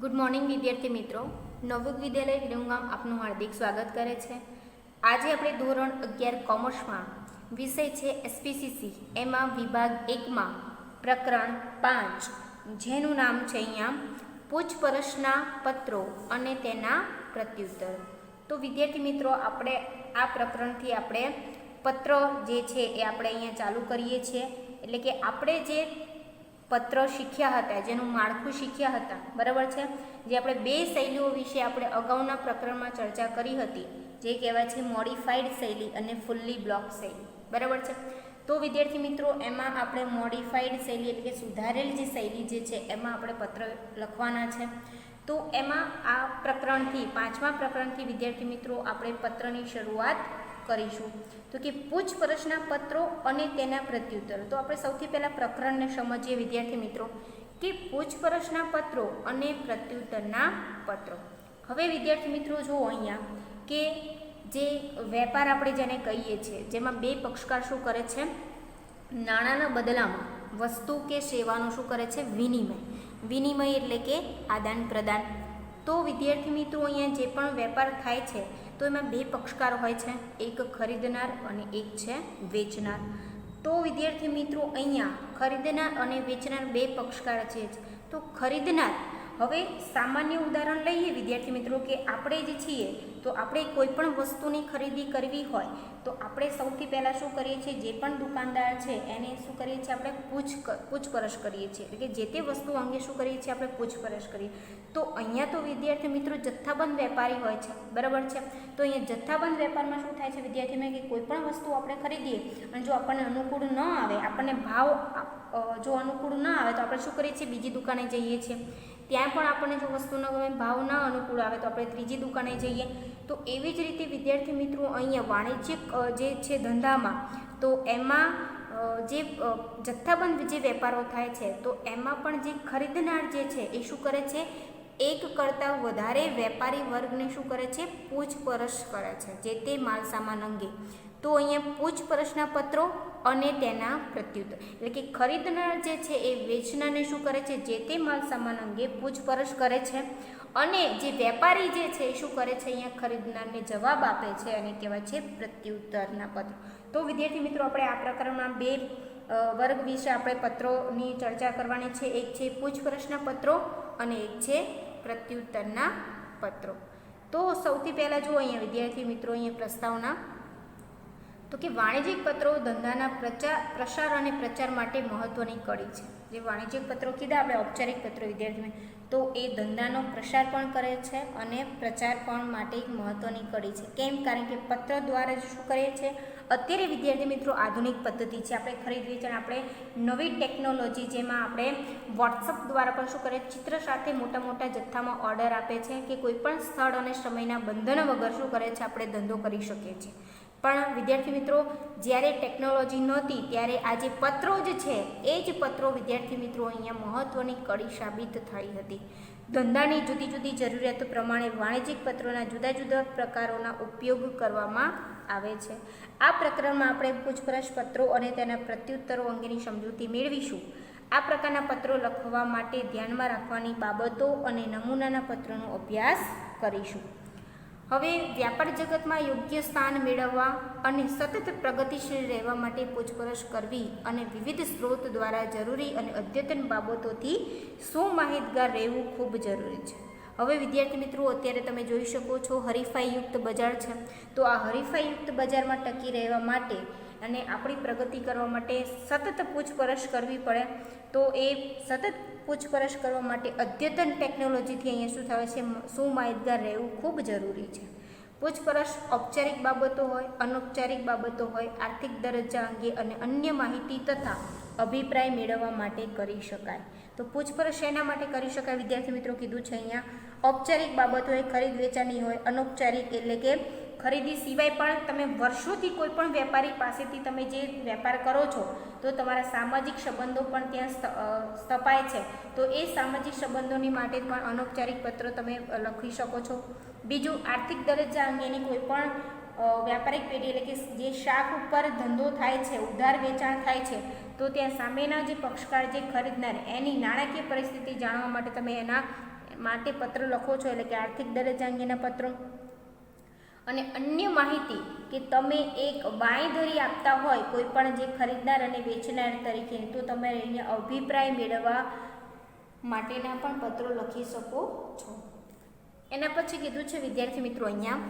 Good morning વિદ્યાર્થી મિત્રો, નવયુગ વિદ્યાલય વિરમગામ આપનું હાર્દિક સ્વાગત કરે છે। આજે આપણે ધોરણ 11 કોમર્સમાં વિષય છે એસપીસીસી, એમાં વિભાગ 1માં પ્રકરણ 5 જેનું નામ છે અહીંયા પૂછપરછના પત્રો અને તેના પ્રત્યુત્તર। તો વિદ્યાર્થી મિત્રો, આપણે આ પ્રકરણથી આપણે પત્ર જે છે એ આપણે અહીંયા ચાલુ કરીએ છીએ। એટલે કે આપણે જે પત્ર શીખ્યા હતા, જેનું માળખું શીખ્યા હતા, બરાબર છે, જે આપણે બે શૈલીઓ વિશે આપણે અગાઉના પ્રકરણમાં ચર્ચા કરી હતી, જે કહેવાય છે મોડિફાઈડ શૈલી અને ફુલ્લી બ્લોક શૈલી, બરાબર છે। તો વિદ્યાર્થી મિત્રો, એમાં આપણે મોડિફાઈડ શૈલી એટલે કે સુધારેલ જે શૈલી જે છે એમાં આપણે પત્ર લખવાના છે। તો એમાં આ પ્રકરણથી, 5મા પ્રકરણથી વિદ્યાર્થી મિત્રો આપણે પત્રની શરૂઆત કરીશું। તો કે પૂછપરછના પત્રો અને તેના પ્રત્યુત્તર। તો આપણે સૌથી પહેલા પ્રકરણને સમજીએ વિદ્યાર્થી મિત્રો કે પૂછપરછના પત્રો અને પ્રત્યુત્તરના પત્રો। હવે વિદ્યાર્થી મિત્રો જુઓ અહીંયા કે જે વેપાર આપણે જેને કહીએ છીએ, જેમાં બે પક્ષકાર શું કરે છે, નાણાંના બદલામાં વસ્તુ કે સેવાનું શું કરે છે, વિનિમય એટલે કે આદાન પ્રદાન। તો વિદ્યાર્થી મિત્રો, અહીંયા જે પણ વેપાર થાય છે તો એમાં બે પક્ષકાર હોય છે, એક ખરીદનાર અને એક છે વેચનાર। તો વિદ્યાર્થી મિત્રો, અહીંયા ખરીદનાર અને વેચનાર બે પક્ષકાર છે। તો ખરીદનાર, હવે સામાન્ય ઉદાહરણ લઈએ વિદ્યાર્થી મિત્રો કે આપણે જે છીએ તો આપણે કોઈ પણ વસ્તુની ખરીદી કરવી હોય તો આપણે સૌથી પહેલાં શું કરીએ છીએ, જે પણ દુકાનદાર છે એને શું કરીએ છીએ, આપણે પૂછપરછ કરીએ છીએ, એટલે કે જે તે વસ્તુ અંગે શું કરીએ છીએ, આપણે પૂછપરછ કરીએ। તો અહીંયા તો વિદ્યાર્થી મિત્રો જથ્થાબંધ વેપારી હોય છે, બરાબર છે। તો અહીંયા જથ્થાબંધ વેપારમાં શું થાય છે વિદ્યાર્થી મિત્રો કે કોઈ પણ વસ્તુ આપણે ખરીદીએ અને જો આપણને અનુકૂળ ન આવે, આપણને ભાવ જો અનુકૂળ ન આવે તો આપણે શું કરીએ છીએ, બીજી દુકાને જઈએ છીએ। ત્યાં પણ આપણને જો વસ્તુનો ભાવ ના અનુકૂળ આવે તો આપણે ત્રીજી દુકાને જઈએ। તો એવી જ રીતે વિદ્યાર્થી મિત્રો અહીંયા વાણિજ્યિક જે છે ધંધામાં, તો એમાં જે જથ્થાબંધ જે વેપારો થાય છે તો એમાં પણ જે ખરીદનાર જે છે એ શું કરે છે, એક કરતાં વધારે વેપારી વર્ગને શું કરે છે, પૂછપરછ કરે છે જે તે માલ સામાન અંગે। તો અહીંયા પૂછપરછના પત્રો અને તેના પ્રત્યુત્તર, એટલે કે ખરીદનાર જે છે એ વેચનારને શું કરે છે, જે તે માલ સામાન અંગે પૂછપરછ કરે છે અને જે વેપારી જે છે એ શું કરે છે, અહીંયા ખરીદનારને જવાબ આપે છે અને કહેવાય છે પ્રત્યુત્તરના પત્રો। તો વિદ્યાર્થી મિત્રો, આપણે આ પ્રકરણમાં બે વર્ગ વિશે આપણે પત્રોની ચર્ચા કરવાની છે, એક છે પૂછપરછના પત્રો અને એક છે પ્રત્યુત્તરના પત્રો। તો સૌથી પહેલાં જુઓ અહીંયા વિદ્યાર્થી મિત્રો, અહીંયા પ્રસ્તાવના, તો કે વાણિજ્યિક પત્રો ધંધાના પ્રસાર અને પ્રચાર માટે મહત્વની કડી છે। જે વાણિજ્યિક પત્રો કીધા આપણે, ઔપચારિક પત્રો વિદ્યાર્થી, તો એ ધંધાનો પ્રસાર પણ કરે છે અને પ્રચાર પણ માટે એક મહત્વની કડી છે। કેમ? કારણ કે પત્ર દ્વારા શું કરીએ છીએ, અત્યારે વિદ્યાર્થી મિત્રો આધુનિક પદ્ધતિ છે, આપણે ખરીદ વેચાણ, આપણે નવી ટેકનોલોજી, જેમાં આપણે વોટ્સઅપ દ્વારા પણ શું કરીએ, ચિત્ર સાથે મોટા મોટા જથ્થામાં ઓર્ડર આપે છે કે કોઈ પણ સ્થળ અને સમયના બંધન વગર શું કરે છે, આપણે ધંધો કરી શકીએ છીએ। પણ વિદ્યાર્થી મિત્રો, જ્યારે ટેકનોલોજી નહોતી ત્યારે આ જે પત્રો જ છે એ જ પત્રો વિદ્યાર્થી મિત્રો અહીંયા મહત્વની કડી સાબિત થઈ હતી। ધંધાની જુદી જુદી જરૂરિયાતો પ્રમાણે વાણિજ્યિક પત્રોના જુદા જુદા પ્રકારોના ઉપયોગ કરવામાં આવે છે। આ પ્રકરણમાં આપણે પૂછપરછ પત્રો અને તેના પ્રત્યુત્તરો અંગેની સમજૂતી મેળવીશું। આ પ્રકારના પત્રો લખવા માટે ધ્યાનમાં રાખવાની બાબતો અને નમૂનાના પત્રોનો અભ્યાસ કરીશું। હવે વ્યાપાર જગતમાં યોગ્ય સ્થાન મેળવવા અને સતત પ્રગતિશીલ રહેવા માટે પૂછપરછ કરવી અને વિવિધ સ્ત્રોત દ્વારા જરૂરી અને અદ્યતન બાબતોથી સુમાહિતગાર રહેવું ખૂબ જરૂરી છે। હવે વિદ્યાર્થી મિત્રો, અત્યારે તમે જોઈ શકો છો હરીફાઈયુક્ત બજાર છે, તો આ હરીફાઈયુક્ત બજારમાં ટકી રહેવા માટે અને આપણી પ્રગતિ કરવા માટે સતત પૂછપરછ કરવી પડે। તો એ સતત પૂછપરછ કરવા માટે અદ્યતન ટેકનોલોજીથી અહીંયા શું થાય છે, સુમાહિતગાર રહેવું ખૂબ જરૂરી છે। પૂછપરછ ઔપચારિક બાબતો હોય, અનૌપચારિક બાબતો હોય, આર્થિક દરજ્જા અંગે અને અન્ય માહિતી તથા અભિપ્રાય મેળવવા માટે કરી શકાય। તો પૂછપરછ એના માટે કરી શકાય વિદ્યાર્થી મિત્રો, કીધું છે અહીંયા ઔપચારિક બાબતો હોય, ખરીદ વેચાણની હોય, અનૌપચારિક એટલે કે ખરીદી સિવાય પણ તમે વર્ષોથી કોઈ પણ વેપારી પાસેથી તમે જે વેપાર કરો છો તો તમારા સામાજિક સંબંધો પણ ત્યાં સ્થપાય છે, તો એ સામાજિક સંબંધોની માટે પણ અનૌપચારિક પત્રો તમે લખી શકો છો। બીજું, આર્થિક દરજ્જા અંગેની કોઈ પણ વ્યાપારિક પેઢી એટલે કે જે શાખ ઉપર ધંધો થાય છે, ઉધાર વેચાણ થાય છે, તો ત્યાં સામેના જે પક્ષકાર જે ખરીદનાર એની નાણાકીય પરિસ્થિતિ જાણવા માટે તમે એના માટે પત્ર લખો છો, એટલે કે આર્થિક દરજ્જા અંગેના પત્રો. અને અન્ય માહિતી કે તમે એક બાંયધરી આપતા હોય કોઈ પણ જે ખરીદનાર અને વેચનાર તરીકે, તો તમે અહીંયા અભિપ્રાય મેળવવા માટેના પણ પત્રો લખી શકો છો. એના પછી કીધું છે વિદ્યાર્થી મિત્રો અહીંયા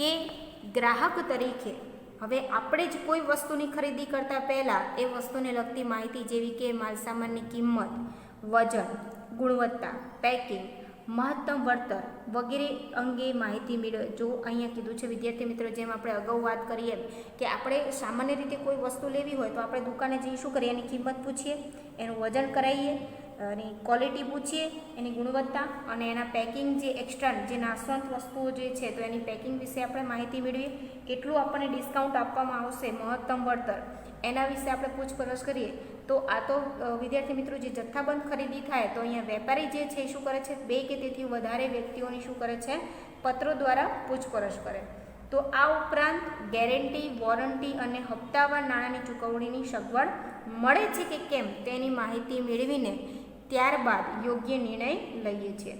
કે ગ્રાહક તરીકે હવે આપણે જ કોઈ વસ્તુની ખરીદી કરતાં પહેલાં એ વસ્તુને લગતી માહિતી જેવી કે માલસામાનની કિંમત, વજન, ગુણવત્તા, પેકિંગ, મહત્તમ વળતર વગેરે અંગે માહિતી મેળવે. જો અહીંયા કીધું છે વિદ્યાર્થી મિત્રો, જેમ આપણે અગાઉ વાત કરીએ કે આપણે સામાન્ય રીતે કોઈ વસ્તુ લેવી હોય તો આપણે દુકાને જઈ શું કરીએ, એની કિંમત પૂછીએ, એનું વજન કરાવીએ, એની ક્વોલિટી પૂછીએ, એની ગુણવત્તા અને એના પેકિંગ જે એક્સ્ટ્રા જે નાશવંત વસ્તુઓ જે છે તો એની પેકિંગ વિશે આપણે માહિતી મેળવીએ, કેટલું આપણને ડિસ્કાઉન્ટ આપવામાં આવશે, મહત્તમ વળતર એના વિશે આપણે પૂછપરછ કરીએ. તો આ તો વિદ્યાર્થી મિત્રો જે જથ્થાબંધ ખરીદી થાય તો અહીંયા વેપારી જે છે એ શું કરે છે, 2 કે તેથી વધારે વ્યક્તિઓની શું કરે છે, પત્રો દ્વારા પૂછપરછ કરે. તો આ ઉપરાંત ગેરંટી, વોરંટી અને હપ્તાવાર નાણાંની ચૂકવણીની સગવડ મળે છે કે કેમ તેની માહિતી મેળવીને ત્યારબાદ યોગ્ય નિર્ણય લઈએ છીએ.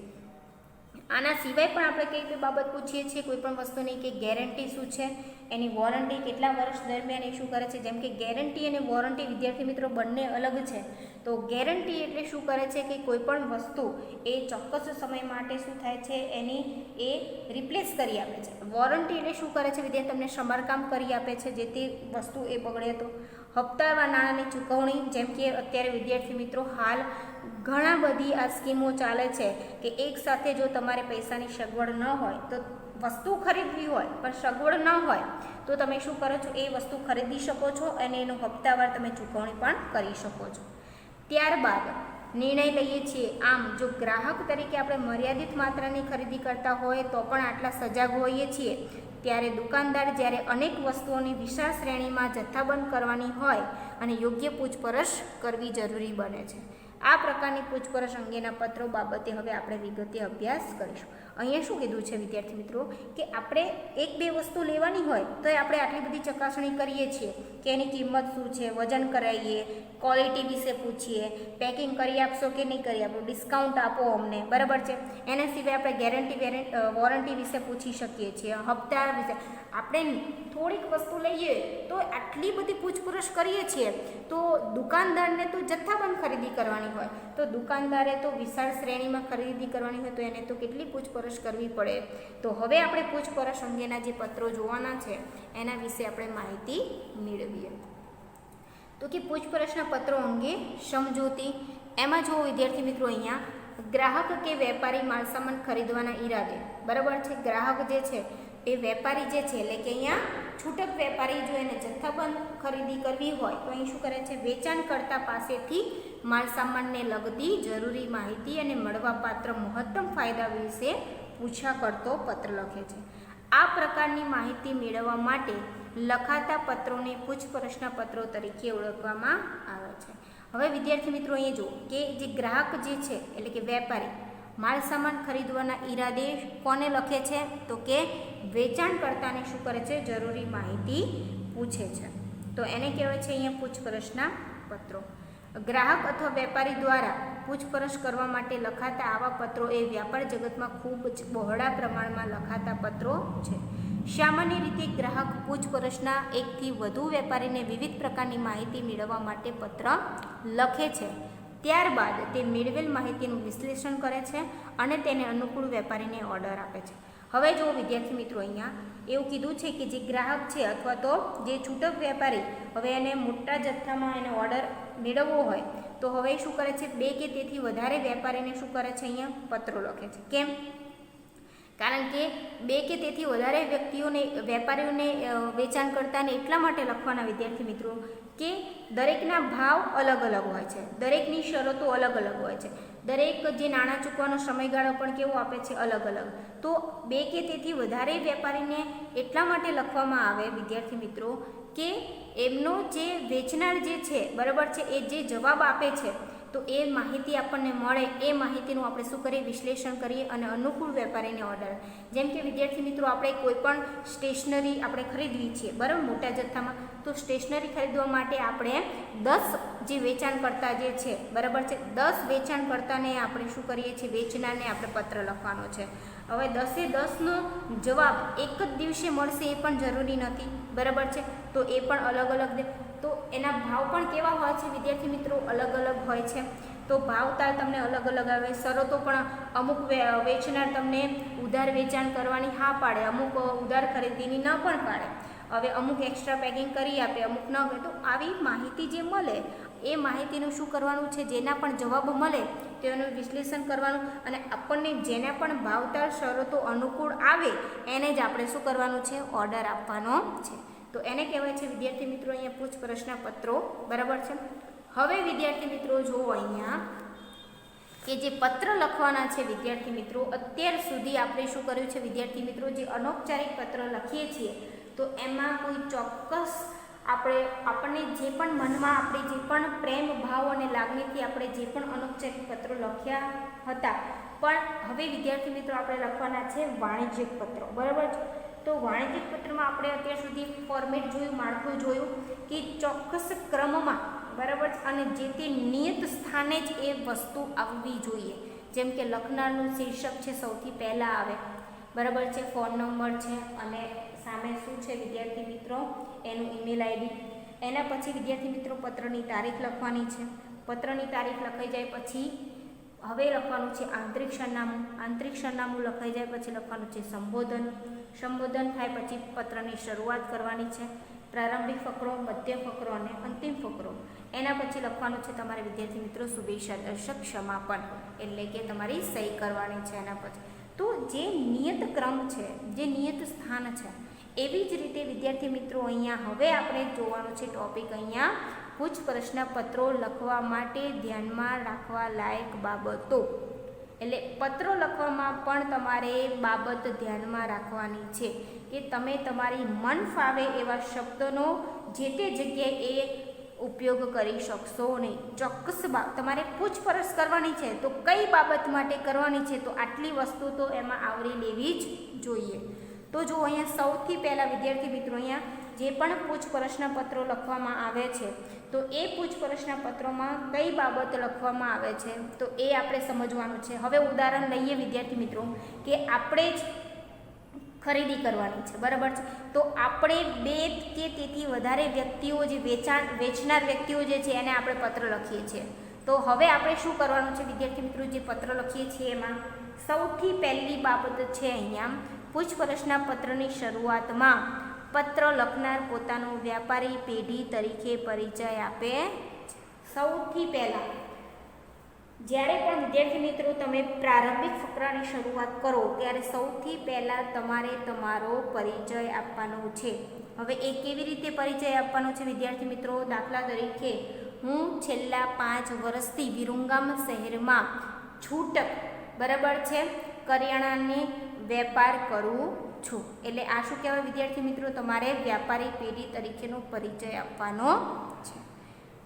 આના સિવાય પણ આપણે કઈ કઈ બાબત પૂછીએ છીએ કોઈ પણ વસ્તુની, કે ગેરંટી શું છે, એની વોરંટી કેટલા વર્ષ દરમિયાન એ શું કરે છે. જેમ કે ગેરંટી અને વોરંટી વિદ્યાર્થી મિત્રો બંને અલગ છે. તો ગેરંટી એટલે શું કરે છે કે કોઈ પણ વસ્તુ એ ચોક્કસ સમય માટે શું થાય છે, એની એ રિપ્લેસ કરી આપે છે. વોરંટી એટલે શું કરે છે વિદ્યાર્થી, તમને સમારકામ કરી આપે છે જે તે વસ્તુ એ બગડે તો. હપ્તાવાર નાણાંની ચૂકવણી, જેમ કે અત્યારે વિદ્યાર્થી મિત્રો હાલ ઘણા બધી આ સ્કીમો ચાલે છે કે એક સાથે જો તમારે પૈસાની સગવડ ન હોય તો વસ્તુ ખરીદવી હોય પણ સગવડ ન હોય તો તમે શું કરો છો, એ વસ્તુ ખરીદી શકો છો અને એનો હપ્તાવાર તમે ચૂકવણી પણ કરી શકો છો. ત્યારબાદ નિર્ણય લઈએ છીએ. આમ જો ગ્રાહક તરીકે આપણે મર્યાદિત માત્રાની ખરીદી કરતા હોય તો પણ આટલા સજાગ હોઈએ છીએ, ત્યારે દુકાનદાર જ્યારે અનેક વસ્તુઓની વિશાળ શ્રેણીમાં જથ્થાબંધ કરવાની હોય અને યોગ્ય પૂછપરછ કરવી જરૂરી બને છે. આ પ્રકારની પૂછપરછ અંગેના પત્રો બાબતે હવે આપણે વિગતે અભ્યાસ કરીશું. અહીંયા શું કીધું છે વિદ્યાર્થી મિત્રો કે આપણે 1-2 વસ્તુ લેવાની હોય તો આપણે આટલી બધી ચકાસણી કરીએ છીએ કે એની કિંમત શું છે, વજન કરાવીએ, ક્વોલિટી વિશે પૂછીએ, પેકિંગ કરી આપશો કે નહીં કરી આપો, ડિસ્કાઉન્ટ આપો અમને, બરાબર છે. એના સિવાય આપણે ગેરંટી વોરંટી વિશે પૂછી શકીએ છીએ, હપ્તા વિશે. આપણે થોડીક વસ્તુ લઈએ તો આટલી બધી પૂછપરછ કરીએ છીએ, તો દુકાનદારને તો જથ્થાબંધ ખરીદી કરવાની હોય, તો દુકાનદારે તો વિશાળ શ્રેણીમાં ખરીદી કરવાની હોય તો એને તો કેટલી પૂછપરછ કરવી પડે. તો હવે આપણે પૂછપરછ અંગેના જે પત્રો જોવાના છે એના વિશે આપણે માહિતી મેળવીએ. તો કે પૂછપરછના પત્રો અંગે સમજૂતી. એમાં જો વિદ્યાર્થી મિત્રો અહીંયા ગ્રાહક કે વેપારી માલસામાન ખરીદવાના ઈરાદે, બરાબર છે, ગ્રાહક જે છે એ વેપારી જે છે એટલે કે અહીંયા છૂટક વેપારી જો એને જથ્થાબંધ ખરીદી કરવી હોય તો અહીં શું કરે છે, વેચાણકર્તા પાસેથી માલસામાનને લગતી જરૂરી માહિતી અને મળવાપાત્ર મહત્તમ ફાયદા વિશે પૂછા કરતો પત્ર લખે છે. આ પ્રકારની માહિતી મેળવવા માટે લખાતા પત્રોને પૂછપરછના પત્રો તરીકે ઓળખવામાં આવે છે. હવે વિદ્યાર્થી મિત્રો અહીંયા જુઓ કે જે ગ્રાહક જે છે એટલે કે વેપારી માલસામાન ખરીદવાના ઈરાદે કોને લખે છે, તો કે વેચાણકર્તાને શું કરે છે, જરૂરી માહિતી પૂછે છે. તો એને કહેવાય છે અહીંયા પૂછપરછના પત્રો. ગ્રાહક અથવા વેપારી દ્વારા પૂછપરછ કરવા માટે લખાતા આવા પત્રો એ વ્યાપાર જગતમાં ખૂબ જ બહોળા પ્રમાણમાં લખાતા પત્રો છે. સામાન્ય રીતે ગ્રાહક પૂછપરછના 1 થી વધુ વેપારીને વિવિધ પ્રકારની માહિતી મેળવવા માટે પત્ર લખે છે. ત્યારબાદ તે મેળવેલ માહિતીનું વિશ્લેષણ કરે છે અને તેને અનુકૂળ વેપારીને ઓર્ડર આપે છે. હવે જો વિદ્યાર્થી મિત્રો અહીંયા એવું કીધું છે કે જે ગ્રાહક છે અથવા તો જે છૂટક વેપારી, હવે એને મોટા જથ્થામાં એને ઓર્ડર મેળવવો હોય તો હવે શું કરે છે, 2 કે તેથી વધારે વેપારીને શું કરે છે, અહીંયા પત્રો લખે છે. કેમ? કારણ કે 2 કે તેથી વધારે વ્યક્તિઓને, વેપારીઓને, વેચાણકર્તાને એટલા માટે લખવાના વિદ્યાર્થી મિત્રો કે દરેકના ભાવ અલગ અલગ હોય છે, દરેકની શરતો અલગ અલગ હોય છે, દરેક જે નાણાં ચૂકવવાનો સમયગાળો પણ કેવો આપે છે, અલગ અલગ. તો 2 કે તેથી વધારે વેપારીને એટલા માટે લખવામાં આવે વિદ્યાર્થી મિત્રો કે એમનો જે વેચનાર જે છે, બરાબર છે, એ જે જવાબ આપે છે તો એ માહિતી આપણને મળે, એ માહિતીનું આપણે શું કરીએ, વિશ્લેષણ કરીએ અને અનુકૂળ વેપારીને ઓર્ડર. જેમ કે વિદ્યાર્થી મિત્રો, આપણે કોઈ પણ સ્ટેશનરી આપણે ખરીદવી છે, બરાબર, મોટા જથ્થામાં, તો સ્ટેશનરી ખરીદવા માટે આપણે 10 જે વેચાણકર્તા જે છે, બરાબર છે, 10 વેચાણકર્તાને આપણે શું કરીએ છીએ, વેચનારને આપણે પત્ર લખવાનો છે. હવે 10-10નો જવાબ એક જ દિવસે મળશે એ પણ જરૂરી નથી, બરાબર છે, તો એ પણ અલગ અલગ તો એના ભાવ પણ કેવા હોય છે વિદ્યાર્થી મિત્રો, અલગ અલગ હોય છે. તો ભાવતાલ તમને અલગ અલગ આવે, શરતો પણ અમુક વેચનાર તમને ઉધાર વેચાણ કરવાની હા પાડે, અમુક ઉધાર ખરીદીની ન પણ પાડે, હવે અમુક એક્સ્ટ્રા પેકિંગ કરી આપે, અમુક ન કરે. તો આવી માહિતી જે મળે એ માહિતીનું શું કરવાનું છે, જેના પણ જવાબ મળે તેનું વિશ્લેષણ કરવાનું અને આપણને જેના પણ ભાવતાલ શરતો અનુકૂળ આવે એને જ આપણે શું કરવાનું છે, ઓર્ડર આપવાનો છે. તો એને કહેવાય છે વિદ્યાર્થી મિત્રો અહીંયા પૂછપરછના પત્રો, બરાબર છે. હવે વિદ્યાર્થી મિત્રો જુઓ અહીંયા કે જે પત્ર લખવાના છે વિદ્યાર્થી મિત્રો, અત્યાર સુધી આપણે શું કર્યું છે વિદ્યાર્થી મિત્રો, જે અનૌપચારિક પત્ર લખીએ છીએ તો એમાં કોઈ ચોક્કસ આપણને જે પણ મનમાં આપણે જે પણ પ્રેમ ભાવ અને લાગણીથી આપણે જે પણ અનૌપચારિક પત્રો લખ્યા હતા, પણ હવે વિદ્યાર્થી મિત્રો આપણે લખવાના છે વાણિજ્યિક પત્રો, બરાબર છે. તો વાણિજ્યિક પત્રમાં આપણે અત્યાર સુધી ફોર્મેટ જોયું, માળખું જોયું કે ચોક્કસ ક્રમમાં, બરાબર છે, અને જે તે નિયત સ્થાને જ એ વસ્તુ આવવી જોઈએ. જેમ કે લખનારનું શીર્ષક છે સૌથી પહેલાં આવે, બરાબર છે, ફોન નંબર છે અને સામે શું છે વિદ્યાર્થી મિત્રો, એનું ઈમેલ આઈડી. એના પછી વિદ્યાર્થી મિત્રો પત્રની તારીખ લખવાની છે. પત્રની તારીખ લખાઈ જાય પછી હવે લખવાનું છે આંતરિક સરનામું. આંતરિક સરનામું લખાઈ જાય પછી લખવાનું છે સંબોધન. સંબોધન થાય પછી પત્રની શરૂઆત કરવાની છે, પ્રારંભિક ફકરો, મધ્ય ફકરો અને અંતિમ ફકરો. એના પછી લખવાનું છે તમારે વિદ્યાર્થી મિત્રો શુભેચ્છા દર્શક ક્ષમાપન, એટલે કે તમારી સહી કરવાની છે એના પછી. તો જે નિયત ક્રમ છે, જે નિયત સ્થાન છે, એવી જ રીતે વિદ્યાર્થી મિત્રો અહીંયા હવે આપણે જોવાનું છે ટોપિક અહીંયા પૂછપરછના પત્રો લખવા માટે ધ્યાનમાં રાખવા લાયક બાબતો. એટલે પત્રો લખવામાં પણ તમારે બાબત ધ્યાનમાં રાખવાની છે કે તમે તમારી મન ફાવે એવા શબ્દોનો જે તે જગ્યાએ એ ઉપયોગ કરી શકશો નહીં. ચોક્કસ તમારે પૂછપરછ કરવાની છે તો કઈ બાબત માટે કરવાની છે, તો આટલી વસ્તુ તો એમાં આવરી લેવી જ જોઈએ. તો જો અહીંયા સૌથી પહેલાં વિદ્યાર્થી મિત્રો અહીંયા જે પણ પૂછપરછના પત્રો લખવામાં આવે છે તો એ પૂછપરછના પત્રોમાં કઈ બાબત લખવામાં આવે છે તો એ આપણે સમજવાનું છે. હવે ઉદાહરણ લઈએ વિદ્યાર્થી મિત્રો કે આપણે જ ખરીદી કરવાની છે, બરાબર છે, તો આપણે 2 કે તેથી વધારે વ્યક્તિઓ જે વેચનાર વ્યક્તિઓ જે છે એને આપણે પત્ર લખીએ છીએ. તો હવે આપણે શું કરવાનું છે વિદ્યાર્થી મિત્રો, જે પત્ર લખીએ છીએ એમાં સૌથી પહેલી બાબત છે અહીંયા પૂછપરછના પત્રની શરૂઆતમાં પત્ર લખનાર પોતાનો વ્યાપારી પેઢી તરીકે પરિચય આપે. સૌથી પહેલાં જ્યારે પણ વિદ્યાર્થી મિત્રો તમે પ્રારંભિક ફકરાની શરૂઆત કરો ત્યારે સૌથી પહેલાં તમારે તમારો પરિચય આપવાનો છે. હવે એ કેવી રીતે પરિચય આપવાનો છે વિદ્યાર્થી મિત્રો, દાખલા તરીકે હું છેલ્લા 5 વર્ષથી વિરમગામ શહેરમાં છૂટક, બરાબર છે, કરિયાણાની વેપાર કરું છું. એટલે આ શું કહેવાય વિદ્યાર્થી મિત્રો, તમારે વ્યાપારી પેઢી તરીકેનો પરિચય આપવાનો છે.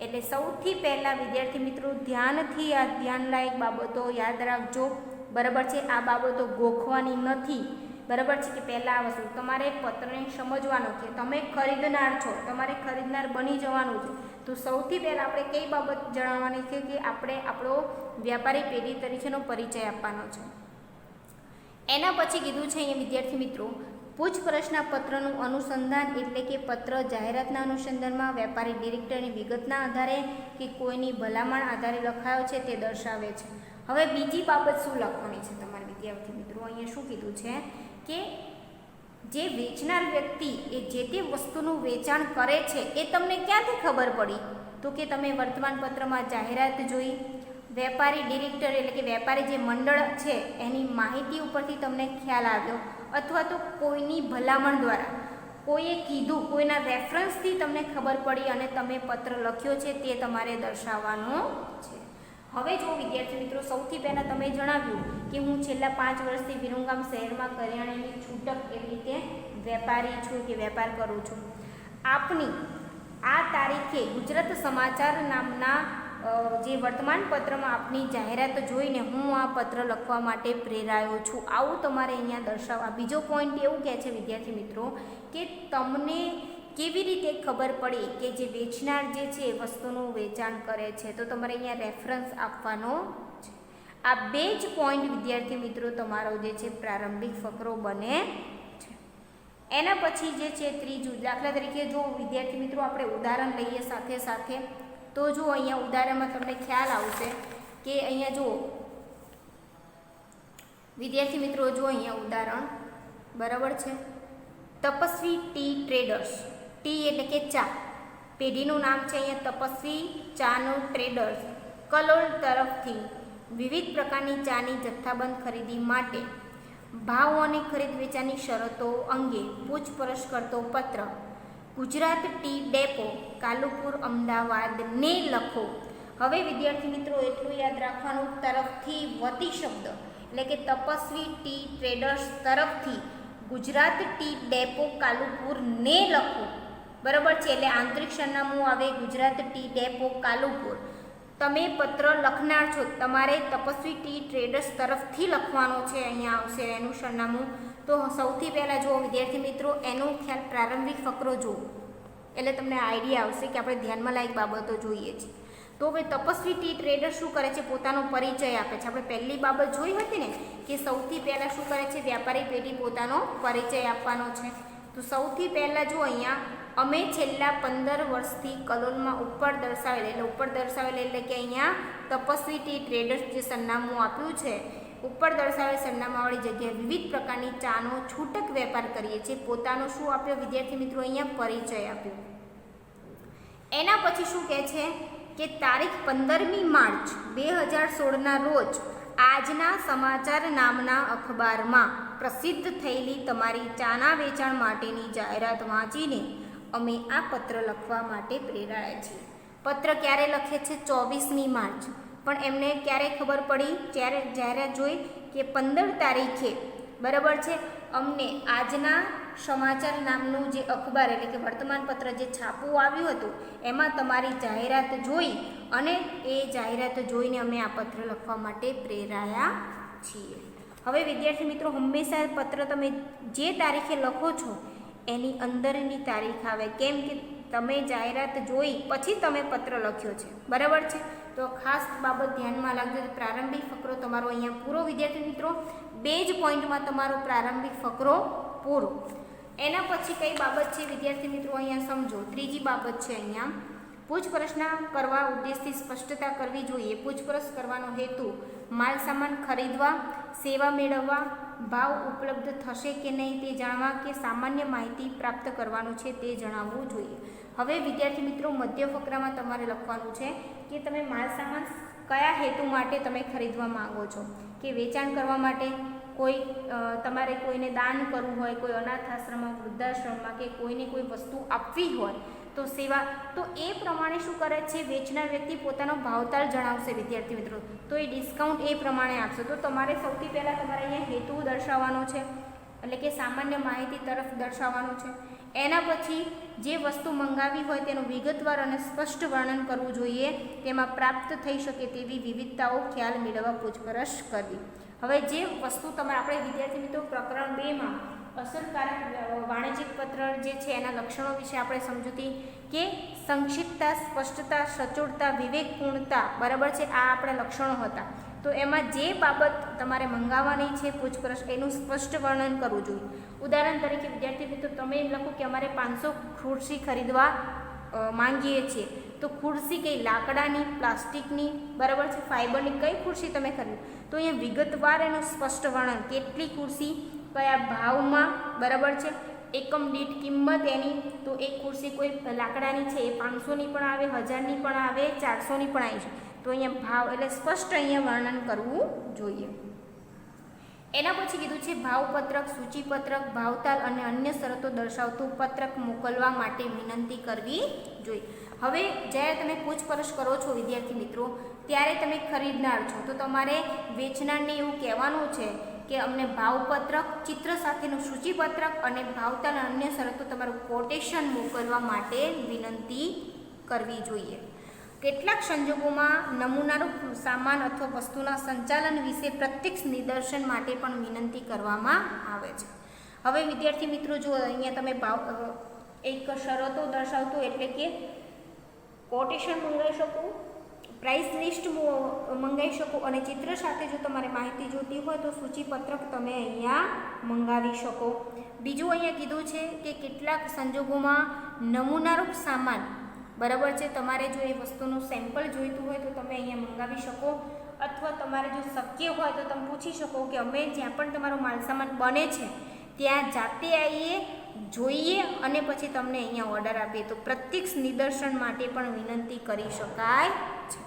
એટલે સૌથી પહેલાં વિદ્યાર્થી મિત્રો ધ્યાનથી આ ધ્યાનલાયક બાબતો યાદ રાખજો, બરાબર છે. આ બાબતો ગોખવાની નથી, બરાબર છે, કે પહેલાં આ વસ્તુ તમારે પત્રને સમજવાનો કે તમે ખરીદનાર છો, તમારે ખરીદનાર બની જવાનું છે. તો સૌથી પહેલાં આપણે કઈ બાબત જણાવવાની છે કે આપણે આપણો વ્યાપારી પેઢી તરીકેનો પરિચય આપવાનો છે. એના પછી કીધું છે અહીંયા વિદ્યાર્થી મિત્રો પૂછપરછના પત્રનું અનુસંધાન, એટલે કે પત્ર જાહેરાતના અનુસંધાનમાં વેપારી ડિરેક્ટરની વિગતના આધારે કે કોઈની ભલામણ આધારે લખાયો છે તે દર્શાવે છે. હવે બીજી બાબત શું લખવાની છે તમારે વિદ્યાર્થી મિત્રો, અહીંયા શું કીધું છે કે જે વેચનાર વ્યક્તિ એ જે તે વસ્તુનું વેચાણ કરે છે એ તમને ક્યાંથી ખબર પડી, તો કે તમે વર્તમાનપત્રમાં જાહેરાત જોઈ, વેપારી ડિરેક્ટર એટલે કે વેપારી જે મંડળ છે એની માહિતી ઉપરથી તમને ખ્યાલ આવ્યો, અથવા તો કોઈની ભલામણ દ્વારા કોઈએ કીધું, કોઈના રેફરન્સથી તમને ખબર પડી અને તમે પત્ર લખ્યો છે તે તમારે દર્શાવવાનો છે. હવે જો વિદ્યાર્થી મિત્રો સૌથી પહેલાં તમે જણાવ્યું કે હું છેલ્લા 5 વર્ષથી વિરમગામ શહેરમાં કરિયાણાની છૂટક એવી રીતે વેપારી છું કે વેપાર કરું છું. આપની આ તારીખે ગુજરાત સમાચાર નામના જે વર્તમાનપત્રમાં આપની જાહેરાત જોઈને હું આ પત્ર લખવા માટે પ્રેરાયો છું, આવું તમારે અહીંયા દર્શાવવા. બીજો પોઈન્ટ એવું કહે છે વિદ્યાર્થી મિત્રો કે તમને કેવી રીતે ખબર પડી કે જે વેચનાર જે છે એ વસ્તુનું વેચાણ કરે છે, તો તમારે અહીંયા રેફરન્સ આપવાનો છે. આ બે જ પોઈન્ટ વિદ્યાર્થી મિત્રો તમારો જે છે પ્રારંભિક ફકરો બને છે. એના પછી જે છે ત્રીજું, દાખલા તરીકે જો વિદ્યાર્થી મિત્રો આપણે ઉદાહરણ લઈએ સાથે સાથે, તો જો અહીંયા ઉદાહરણમાં તમને ખ્યાલ આવશે કે અહીંયા જો વિદ્યાર્થી મિત્રો જો અહીંયા ઉદાહરણ બરાબર છે, તપસ્વી ટી ટ્રેડર્સ. ટી એટલે કે ચા, પેઢીનું નામ છે અહીંયા તપસ્વી ચાનું ટ્રેડર્સ, કલોલ તરફથી વિવિધ પ્રકારની ચાની જથ્થાબંધ ખરીદી માટે ભાવ અને ખરીદ વેચાણની શરતો અંગે પૂછપરછ કરતો પત્ર ગુજરાત ટી ડેપો કાલુપુર અમદાવાદને લખો. હવે વિદ્યાર્થી મિત્રો એટલું યાદ રાખવાનું, તરફથી વતી શબ્દ એટલે કે તપસ્વી ટી ટ્રેડર્સ તરફથી ગુજરાત ટી ડેપો કાલુપુરને લખો. બરાબર છે, એટલે આંતરિક સરનામું આવે ગુજરાત ટી ડેપો કાલુપુર. તમે પત્ર લખનાર છો, તમારે તપસ્વી ટી ટ્રેડર્સ તરફથી લખવાનો છે, અહીંયા આવશે એનું સરનામું. તો સૌથી પહેલાં જુઓ વિદ્યાર્થી મિત્રો એનો ખ્યાલ પ્રારંભિક ફકરો જુઓ એટલે તમને આઈડિયા આવશે કે આપણે ધ્યાનમાં લાયક બાબતો જોઈએ છે. તો હવે તપસ્વી ટી ટ્રેડર શું કરે છે, પોતાનો પરિચય આપે છે. આપણે પહેલી બાબત જોઈ હતી ને કે સૌથી પહેલાં શું કરે છે, વ્યાપારી પેઢી પોતાનો પરિચય આપવાનો છે. તો સૌથી પહેલાં જો અહીંયા અમે છેલ્લા 15 વર્ષથી કલોલમાં ઉપર દર્શાવેલ એટલે કે અહીંયા તપસ્વી ટી ટ્રેડર્સ જે સરનામું આપ્યું છે, ઉપર દર્શાવેલ સરનામાવાળી જગ્યાએ વિવિધ પ્રકારની ચાનો છૂટક વેપાર કરીએ છીએ. પોતાનો શું આપ્યો વિદ્યાર્થી મિત્રો, અહીંયા પરિચય આપ્યો. એના પછી શું કહે છે કે તારીખ 15મી માર્ચ 2016ના રોજ આજના સમાચાર નામના અખબારમાં પ્રસિદ્ધ થયેલી તમારી ચાના વેચાણ માટેની જાહેરાત વાંચીને અમે આ પત્ર લખવા માટે પ્રેરાયા છીએ. પત્ર ક્યારે લખે છે, 24મી માર્ચ. પણ એમને ક્યારે ખબર પડી, ત્યારે જાહેરાત જોઈ કે 15 તારીખે બરાબર છે અમને આજના સમાચાર નામનું જે અખબાર એટલે કે વર્તમાનપત્ર જે છાપવું આવ્યું હતું એમાં તમારી જાહેરાત જોઈ અને એ જાહેરાત જોઈને અમે આ પત્ર લખવા માટે પ્રેરાયા છીએ. હવે વિદ્યાર્થી મિત્રો હંમેશા પત્ર તમે જે તારીખે લખો છો એની અંદરની તારીખ આવે, કેમ કે તમે જાહેરાત જોઈ પછી તમે પત્ર લખ્યો છે. બરાબર છે, તો ખાસ બાબત ધ્યાનમાં રાખજો. પ્રારંભિક ફકરો તમારો અહીંયા પૂરો વિદ્યાર્થી મિત્રો, બે જ પોઈન્ટમાં તમારો પ્રારંભિક ફકરો પૂરો. એના પછી કઈ બાબત છે વિદ્યાર્થી મિત્રો અહીંયા સમજો. ત્રીજી બાબત છે અહીંયા પૂછપરછના કરવા ઉદ્દેશથી સ્પષ્ટતા કરવી જોઈએ. પૂછપરછ કરવાનો હેતુ માલ સામાન ખરીદવા, સેવા મેળવવા, ભાવ ઉપલબ્ધ થશે કે નહીં તે જાણવા કે સામાન્ય માહિતી પ્રાપ્ત કરવાનું છે તે જણાવવું જોઈએ. હવે વિદ્યાર્થી મિત્રો મધ્ય ફકરામાં તમારે લખવાનું છે કે તમે માલ સામાન કયા હેતુ માટે તમે ખરીદવા માંગો છો, કે વેચાણ કરવા માટે, કોઈ તમારે કોઈને દાન કરવું હોય, કોઈ અનાથ આશ્રમમાં, વૃદ્ધાશ્રમમાં કે કોઈને કોઈ વસ્તુ આપવી હોય તો સેવા, તો એ પ્રમાણે શું કરે છે વેચનાર વ્યક્તિ પોતાનો ભાવતાલ જણાવશે વિદ્યાર્થી મિત્રો, તો એ ડિસ્કાઉન્ટ એ પ્રમાણે આપશે. તો તમારે સૌથી પહેલાં તમારે અહીંયા હેતુ દર્શાવવાનો છે એટલે કે સામાન્ય માહિતી તરફ દર્શાવવાનું છે. એના પછી જે વસ્તુ મંગાવી હોય તેનું વિગતવાર અને સ્પષ્ટ વર્ણન કરવું જોઈએ. તેમાં પ્રાપ્ત થઈ શકે તેવી વિવિધતાઓ ખ્યાલ મેળવવા પૂછપરછ કરવી. હવે જે વસ્તુ તમારે આપણે વિદ્યાર્થી મિત્રો પ્રકરણ 2માં અસરકારક વાણિજ્યિક પત્ર જે છે એના લક્ષણો વિશે આપણે સમજૂતી કે સંક્ષિપ્તતા, સ્પષ્ટતા, સચોટતા, વિવેકપૂર્ણતા, બરાબર છે, આ આપણા લક્ષણો હતા. તો એમાં જે બાબત તમારે મંગાવવાની છે પૂછપરછ એનું સ્પષ્ટ વર્ણન કરવું જોઈએ. ઉદાહરણ તરીકે વિદ્યાર્થી મિત્રો તમે એમ લખો કે અમારે 500 ખુરશી ખરીદવા માંગીએ છીએ, તો ખુરશી કઈ લાકડાની, પ્લાસ્ટિકની, બરાબર છે, ફાઇબરની, કઈ ખુરશી તમે ખરીદો, તો અહીંયા વિગતવાર એનું સ્પષ્ટ વર્ણન, કેટલી ખુરશી, કયા ભાવમાં, બરાબર છે, એકમ દીઠ કિંમત એની, તો એક ખુરશી કોઈ લાકડાની છે એ 500ની પણ આવે, 1000ની પણ આવે, 400ની પણ આવી છે, તો અહીંયા ભાવ એટલે સ્પષ્ટ અહીંયા વર્ણન કરવું જોઈએ. એના પછી કીધું છે ભાવપત્રક, સૂચિપત્રક, ભાવતાલ અને અન્ય શરતો દર્શાવતું પત્રક મોકલવા માટે વિનંતી કરવી જોઈએ. હવે જ્યારે તમે પૂછપરછ કરો છો વિદ્યાર્થી મિત્રો ત્યારે તમે ખરીદનાર છો, તો તમારે વેચનારને એવું કહેવાનું છે કે અમને ભાવપત્રક, ચિત્ર સાથેનું સૂચિપત્રક અને ભાવતાલ અન્ય શરતો તમારું કોટેશન મોકલવા માટે વિનંતી કરવી જોઈએ. કેટલાક સંજોગોમાં નમૂનારૂપ સામાન અથવા વસ્તુના સંચાલન વિશે પ્રત્યક્ષ નિદર્શન માટે પણ વિનંતી કરવામાં આવે છે. હવે વિદ્યાર્થી મિત્રો જો અહીંયા તમે એક શરતો દર્શાવતો એટલે કે કોટેશન મંગાવી શકો, પ્રાઇસ લિસ્ટ મંગાવી શકો અને ચિત્ર સાથે જો તમારે માહિતી જોતી હોય તો સૂચિપત્રક તમે અહીંયા મંગાવી શકો. બીજું અહીંયા કીધું છે કે કેટલાક સંજોગોમાં નમૂનારૂપ સામાન, બરાબર છે, તમારે જો એ વસ્તુનું સેમ્પલ જોઈતું હોય તો તમે અહીંયા મંગાવી શકો, અથવા તમારે જો શક્ય હોય તો તમે પૂછી શકો કે અમે જ્યાં પણ તમારો માલસામાન બને છે ત્યાં જાતે આવીએ, જોઈએ અને પછી તમને અહીંયા ઓર્ડર આપીએ તો પ્રત્યક્ષ નિદર્શન માટે પણ વિનંતી કરી શકાય છે.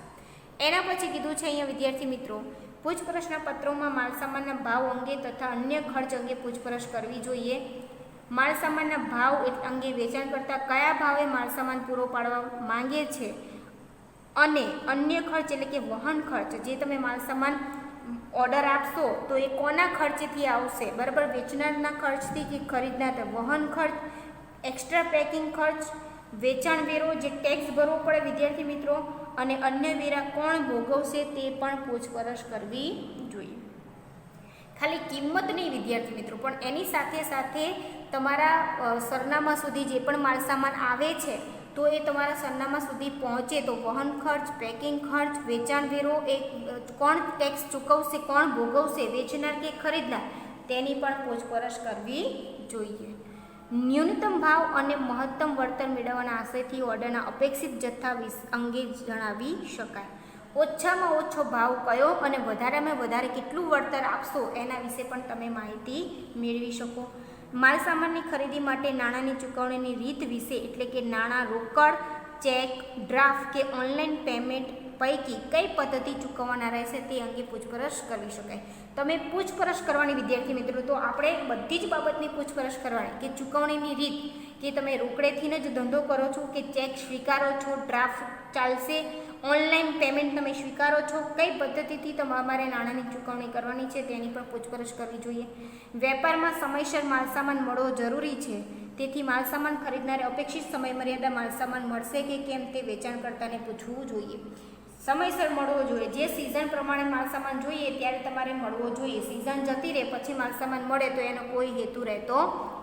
એના પછી કીધું છે અહીંયા વિદ્યાર્થી મિત્રો, પૂછપરછના પત્રોમાં માલસામાનના ભાવ અંગે તથા અન્ય ખર્ચ અંગે પૂછપરછ કરવી જોઈએ. માલસામાનના ભાવ અંગે વેચાણકર્તા કયા ભાવે માલસામાન પૂરો પાડવા માંગે છે અને અન્ય ખર્ચ એટલે કે વહન ખર્ચ, જે તમે માલસામાન ઓર્ડર આપશો તો એ કોના ખર્ચથી આવશે, બરાબર, વેચનારના ખર્ચથી કે ખરીદનાર, વહન ખર્ચ, એક્સ્ટ્રા પેકિંગ ખર્ચ, વેચાણ વેરો જે ટેક્સ ભરવો પડે વિદ્યાર્થી મિત્રો, અને અન્ય વેરા કોણ ભોગવશે તે પણ પૂછપરછ કરવી જોઈએ. ખાલી કિંમત નહીં વિદ્યાર્થી મિત્રો, પણ એની સાથે સાથે તમારા સરનામા સુધી જે પણ માલસામાન આવે છે તો એ તમારા સરનામા સુધી પહોંચે તો વહન ખર્ચ, પેકિંગ ખર્ચ, વેચાણ વેરો એ કોણ ટેક્સ ચૂકવશે, કોણ ભોગવશે, વેચનાર કે ખરીદનાર, તેની પણ પૂછપરછ કરવી જોઈએ. ન્યૂનતમ ભાવ અને મહત્તમ વળતર મેળવવાના આશયથી ઓર્ડરના અપેક્ષિત જથ્થા અંગે જણાવી શકાય. ઓછામાં ઓછો ભાવ કયો અને વધારેમાં વધારે કેટલું વળતર આપશો એના વિશે પણ તમે માહિતી મેળવી શકો. માલસામાનની ખરીદી માટે નાણાંની ચૂકવણીની રીત વિશે એટલે કે નાણાં રોકડ, ચેક, ડ્રાફ્ટ કે ઓનલાઈન પેમેન્ટ પૈકી કઈ પદ્ધતિ ચૂકવવાના રહેશે તે અંગે પૂછપરછ કરી શકાય. તમે પૂછપરછ કરવાની વિદ્યાર્થી મિત્રો, તો આપણે બધી જ બાબતની પૂછપરછ કરવાની કે ચૂકવણીની રીત, કે તમે રોકડેથી જ ધંધો કરો છો કે ચેક સ્વીકારો છો, ડ્રાફ્ટ ચાલશે, ઓનલાઈન પેમેન્ટ તમે સ્વીકારો છો, કઈ પદ્ધતિથી તમારે નાણાંની ચૂકવણી કરવાની છે તેની પણ પૂછપરછ કરવી જોઈએ. વેપારમાં સમયસર માલસામાન મળવો જરૂરી છે, તેથી માલસામાન ખરીદનારે અપેક્ષિત સમયમર્યાદા માલસામાન મળશે કે કેમ તે વેચાણકર્તાને પૂછવું જોઈએ. સમયસર મળવો જોઈએ, જે સિઝન પ્રમાણે માલસામાન જોઈએ ત્યારે તમારે મળવો જોઈએ. સિઝન જતી રહે પછી માલસામાન મળે તો એનો કોઈ હેતુ રહેતો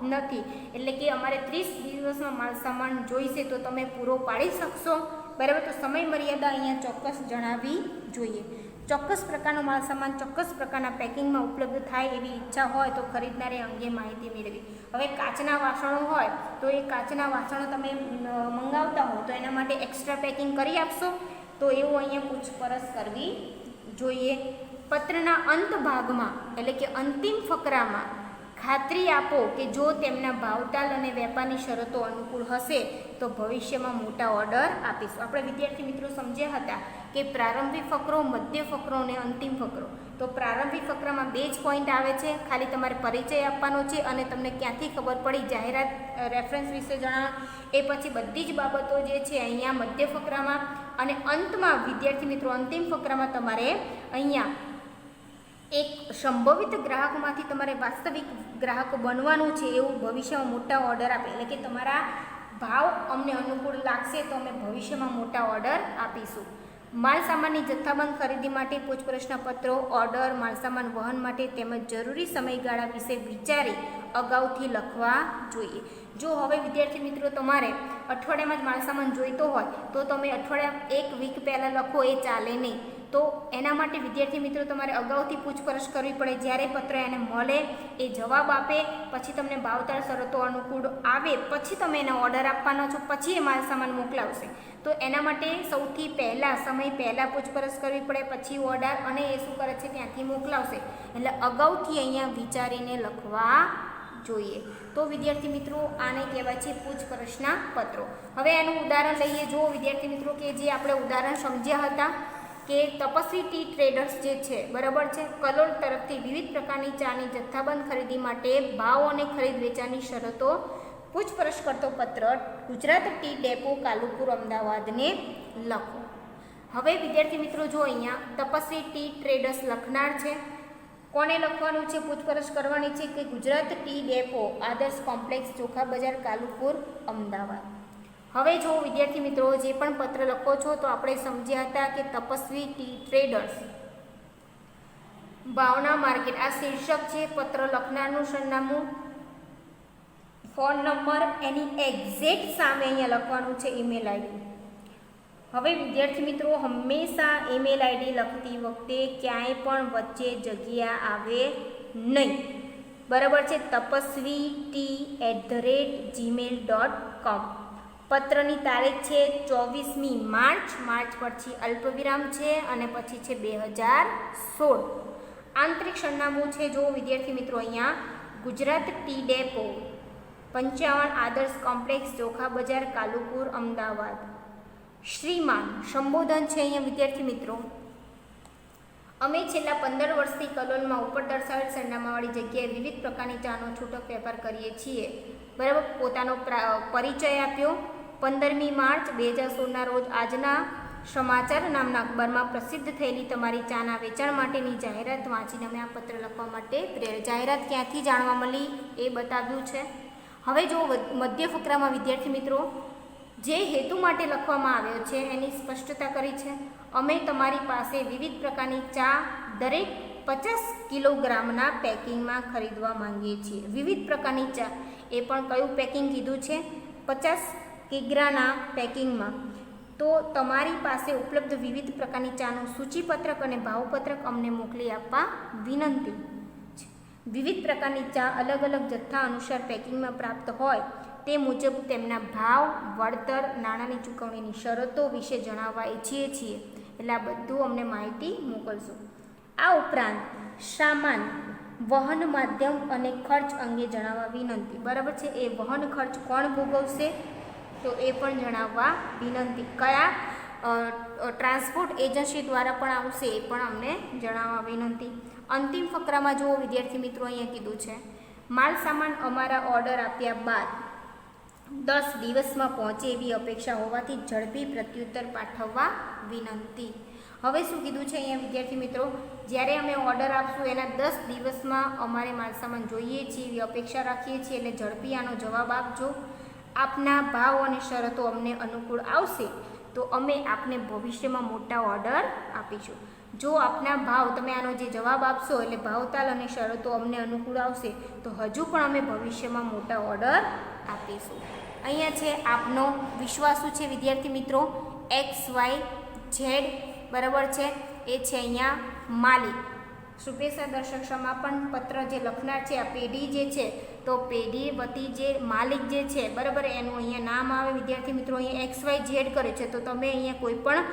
નથી. એટલે કે અમારે 30 દિવસમાં માલસામાન જોઈશે તો તમે પૂરો પાડી શકશો, બરાબર, તો સમય મર્યાદા અહીંયા ચોક્કસ જણાવવી જોઈએ. ચોક્કસ પ્રકારનો માલસામાન ચોક્કસ પ્રકારના પેકિંગમાં ઉપલબ્ધ થાય એવી ઈચ્છા હોય તો ખરીદનારે અંગે માહિતી મેળવી. હવે કાચના વાસણો હોય તો એ કાચના વાસણો તમે મંગાવતા હો તો એના માટે એક્સ્ટ્રા પેકિંગ કરી આપશો, તો એવું અહીંયા પૂછપરછ કરવી જોઈએ. પત્રના અંત ભાગમાં એટલે કે અંતિમ ફકરામાં ખાતરી આપો કે જો તેમના ભાવતાલ અને વેપારની શરતો અનુકૂળ હશે તો ભવિષ્યમાં મોટા ઓર્ડર આપીશું. આપણે વિદ્યાર્થી મિત્રો સમજ્યા હતા કે પ્રારંભિક ફકરો, મધ્ય ફકરો અને અંતિમ ફકરો. તો પ્રારંભિક ફકરામાં 2 જ પોઈન્ટ આવે છે, ખાલી તમારે પરિચય આપવાનો છે અને તમને ક્યાંથી ખબર પડી, જાહેરાત, રેફરન્સ વિશે જણાવો, એ પછી બધી જ બાબતો જે છે અહીંયા મધ્ય ફકરામાં, અને અંતમાં વિદ્યાર્થી મિત્રો અંતિમ ફકરામાં તમારે અહીંયા એક સંભવિત ગ્રાહકોમાંથી તમારે વાસ્તવિક ગ્રાહકો બનવાનું છે એવું ભવિષ્યમાં મોટા ઓર્ડર આપે, એટલે કે તમારા ભાવ અમને અનુકૂળ લાગશે તો અમે ભવિષ્યમાં મોટા ઓર્ડર આપીશું. માલસામાનની જથ્થાબંધ ખરીદી માટે પૂછપરછના પત્રો, ઓર્ડર, માલસામાન વહન માટે તેમજ જરૂરી સમયગાળા વિશે વિચારી અગાઉથી લખવા જોઈએ. જો હવે વિદ્યાર્થી મિત્રો તમારે અઠવાડિયામાં જ માલસામાન જોઈતો હોય તો તમે અઠવાડિયા 1 વીક પહેલાં લખો એ ચાલે નહીં. તો એના માટે વિદ્યાર્થી મિત્રો તમારે અગાઉથી પૂછપરછ કરવી પડે. જ્યારે પત્ર એને મળે, એ જવાબ આપે, પછી તમને ભાવતાલ શરતો અનુકૂળ આવે, પછી તમે એને ઓર્ડર આપવાનો છો, પછી એ માલસામાન મોકલાવશે. તો એના માટે સૌથી પહેલાં સમય પહેલાં પૂછપરછ કરવી પડે, પછી ઓર્ડર, અને એ શું કરે છે ત્યાંથી મોકલાવશે. એટલે અગાઉથી અહીંયા વિચારીને લખવા જોઈએ. તો વિદ્યાર્થી મિત્રો આને કહેવાય છે પૂછપરછના પત્રો. હવે એનું ઉદાહરણ લઈએ. જો વિદ્યાર્થી મિત્રો કે જે આપણે ઉદાહરણ સમજ્યા હતા કે તપસ્વી ટી ટ્રેડર્સ જે છે, બરાબર છે, કલોલ તરફથી વિવિધ પ્રકારની ચાની જથ્થાબંધ ખરીદી માટે ભાવ અને ખરીદ વેચાણની શરતો પૂછપરછ કરતો પત્ર ગુજરાત ટી ડેપો, કાલુપુર, અમદાવાદને લખો. હવે વિદ્યાર્થી મિત્રો જો અહીંયા તપસ્વી ટી ટ્રેડર્સ લખનાર છે, કોને લખવાનું છે, પૂછપરછ કરવાની છે કે ગુજરાત ટી ડેપો, આદર્શ કોમ્પ્લેક્સ, ચોખા બજાર, કાલુપુર, અમદાવાદ. હવે જો વિદ્યાર્થી મિત્રો જે પણ પત્ર લખો છો તો આપણે સમજ્યા હતા કે તપસ્વી ટી ટ્રેડર્સ, ભાવના માર્કેટ આ શીર્ષક છે. પત્ર લખનારનું સરનામું, ફોન નંબર, એની એક્ઝેક્ટ સામે અહીંયા લખવાનું છે ઈમેલ આઈડી. હવે વિદ્યાર્થી મિત્રો હંમેશા ઈમેલ આઈડી લખતી વખતે ક્યાંય પણ વચ્ચે જગ્યા આવે નહીં. બરાબર છે. tapaswiti@gmail.com. પત્રની તારીખ છે 24મી માર્ચ. માર્ચ પછી અલ્પવિરામ છે અને પછી છે 2016. આંતરિક સરનામું છે જો વિદ્યાર્થી મિત્રો અહીંયા ગુજરાત ટી ડેપો 55 આદર્શ કોમ્પ્લેક્સ, ચોખા બજાર, કાલુપુર, અમદાવાદ. શ્રીમાન સંબોધન છે અહીંયા વિદ્યાર્થી મિત્રો. અમે છેલ્લા 15 વર્ષથી કલોલમાં ઉપર દર્શાવેલ સરનામાવાળી જગ્યાએ વિવિધ પ્રકારની ચાનો છૂટક વેપાર કરીએ છીએ. બરાબર. પોતાનો પરિચય આપ્યો. 15મી માર્ચ 2016ના રોજ આજના સમાચાર નામના અખબારમાં પ્રસિદ્ધ થયેલી તમારી ચાના વેચાણ માટેની જાહેરાત વાંચીને અમે આ પત્ર લખવા માટે પ્રેરિત. જાહેરાત ક્યાંથી જાણવા મળી એ બતાવ્યું છે. હવે જો મધ્ય ફકરામાં વિદ્યાર્થી મિત્રો જે હેતુ માટે લખવામાં આવ્યો છે એની સ્પષ્ટતા કરી છે. અમે તમારી પાસે વિવિધ પ્રકારની ચા દરેક 50 કિલોગ્રામના પેકિંગમાં ખરીદવા માંગીએ છીએ. વિવિધ પ્રકારની ચા, એ પણ કયું પેકિંગ કીધું છે? 50 કિગ્રાના પેકિંગમાં. તો તમારી પાસે ઉપલબ્ધ વિવિધ પ્રકારની ચાનું સૂચિપત્રક અને ભાવપત્રક અમને મોકલી આપવા વિનંતી છે. વિવિધ પ્રકારની ચા અલગ અલગ જથ્થા અનુસાર પેકિંગમાં પ્રાપ્ત હોય તે મુજબ તેમના ભાવ, વળતર, નાણાંની ચૂકવણીની શરતો વિશે જણાવવા ઈચ્છીએ છીએ. એટલે આ બધું અમને માહિતી મોકલશો. આ ઉપરાંત સામાન, વહન માધ્યમ અને ખર્ચ અંગે જણાવવા વિનંતી. બરાબર છે. એ વહન ખર્ચ કોણ ભોગવશે તો એ પણ જણાવવા વિનંતી. કયા ટ્રાન્સપોર્ટ એજન્સી દ્વારા પણ આવશે એ પણ અમને જણાવવા વિનંતી. અંતિમ ફકરામાં જુઓ વિદ્યાર્થી મિત્રો અહીંયા કીધું છે માલ સામાન અમારા ઓર્ડર આપ્યા બાદ 10 દિવસમાં પહોંચે એવી અપેક્ષા હોવાથી ઝડપી પ્રત્યુત્તર પાઠવવા વિનંતી. હવે શું કીધું છે અહીંયા વિદ્યાર્થી મિત્રો? જ્યારે અમે ઓર્ડર આપશું એના 10 દિવસમાં અમારે માલ સામાન જોઈએ છીએ એવી અપેક્ષા રાખીએ છીએ. એટલે ઝડપી આનો જવાબ આપજો. આપના ભાવ અને શરતો અમને અનુકૂળ આવશે તો અમે આપને ભવિષ્યમાં મોટા ઓર્ડર આપીશું. જો આપના ભાવ, તમે આનો જે જવાબ આપશો એટલે ભાવતાલ અને શરતો અમને અનુકૂળ આવશે તો હજુ પણ અમે ભવિષ્યમાં મોટા ઓર્ડર આપીશું. અહીંયા છે આપનો વિશ્વાસુ છે વિદ્યાર્થી મિત્રો XYZ. બરાબર છે. એ છે અહીંયા માલિક. શુભેચ્છા દર્શક સમાપન પત્ર જે લખનાર છે આ પેઢી જે છે તો પેઢી વતી જે માલિક જે છે બરાબર એનું અહીંયા નામ આવે વિદ્યાર્થી મિત્રો. અહીંયા XYZ કરે છે તો તમે અહીંયા કોઈ પણ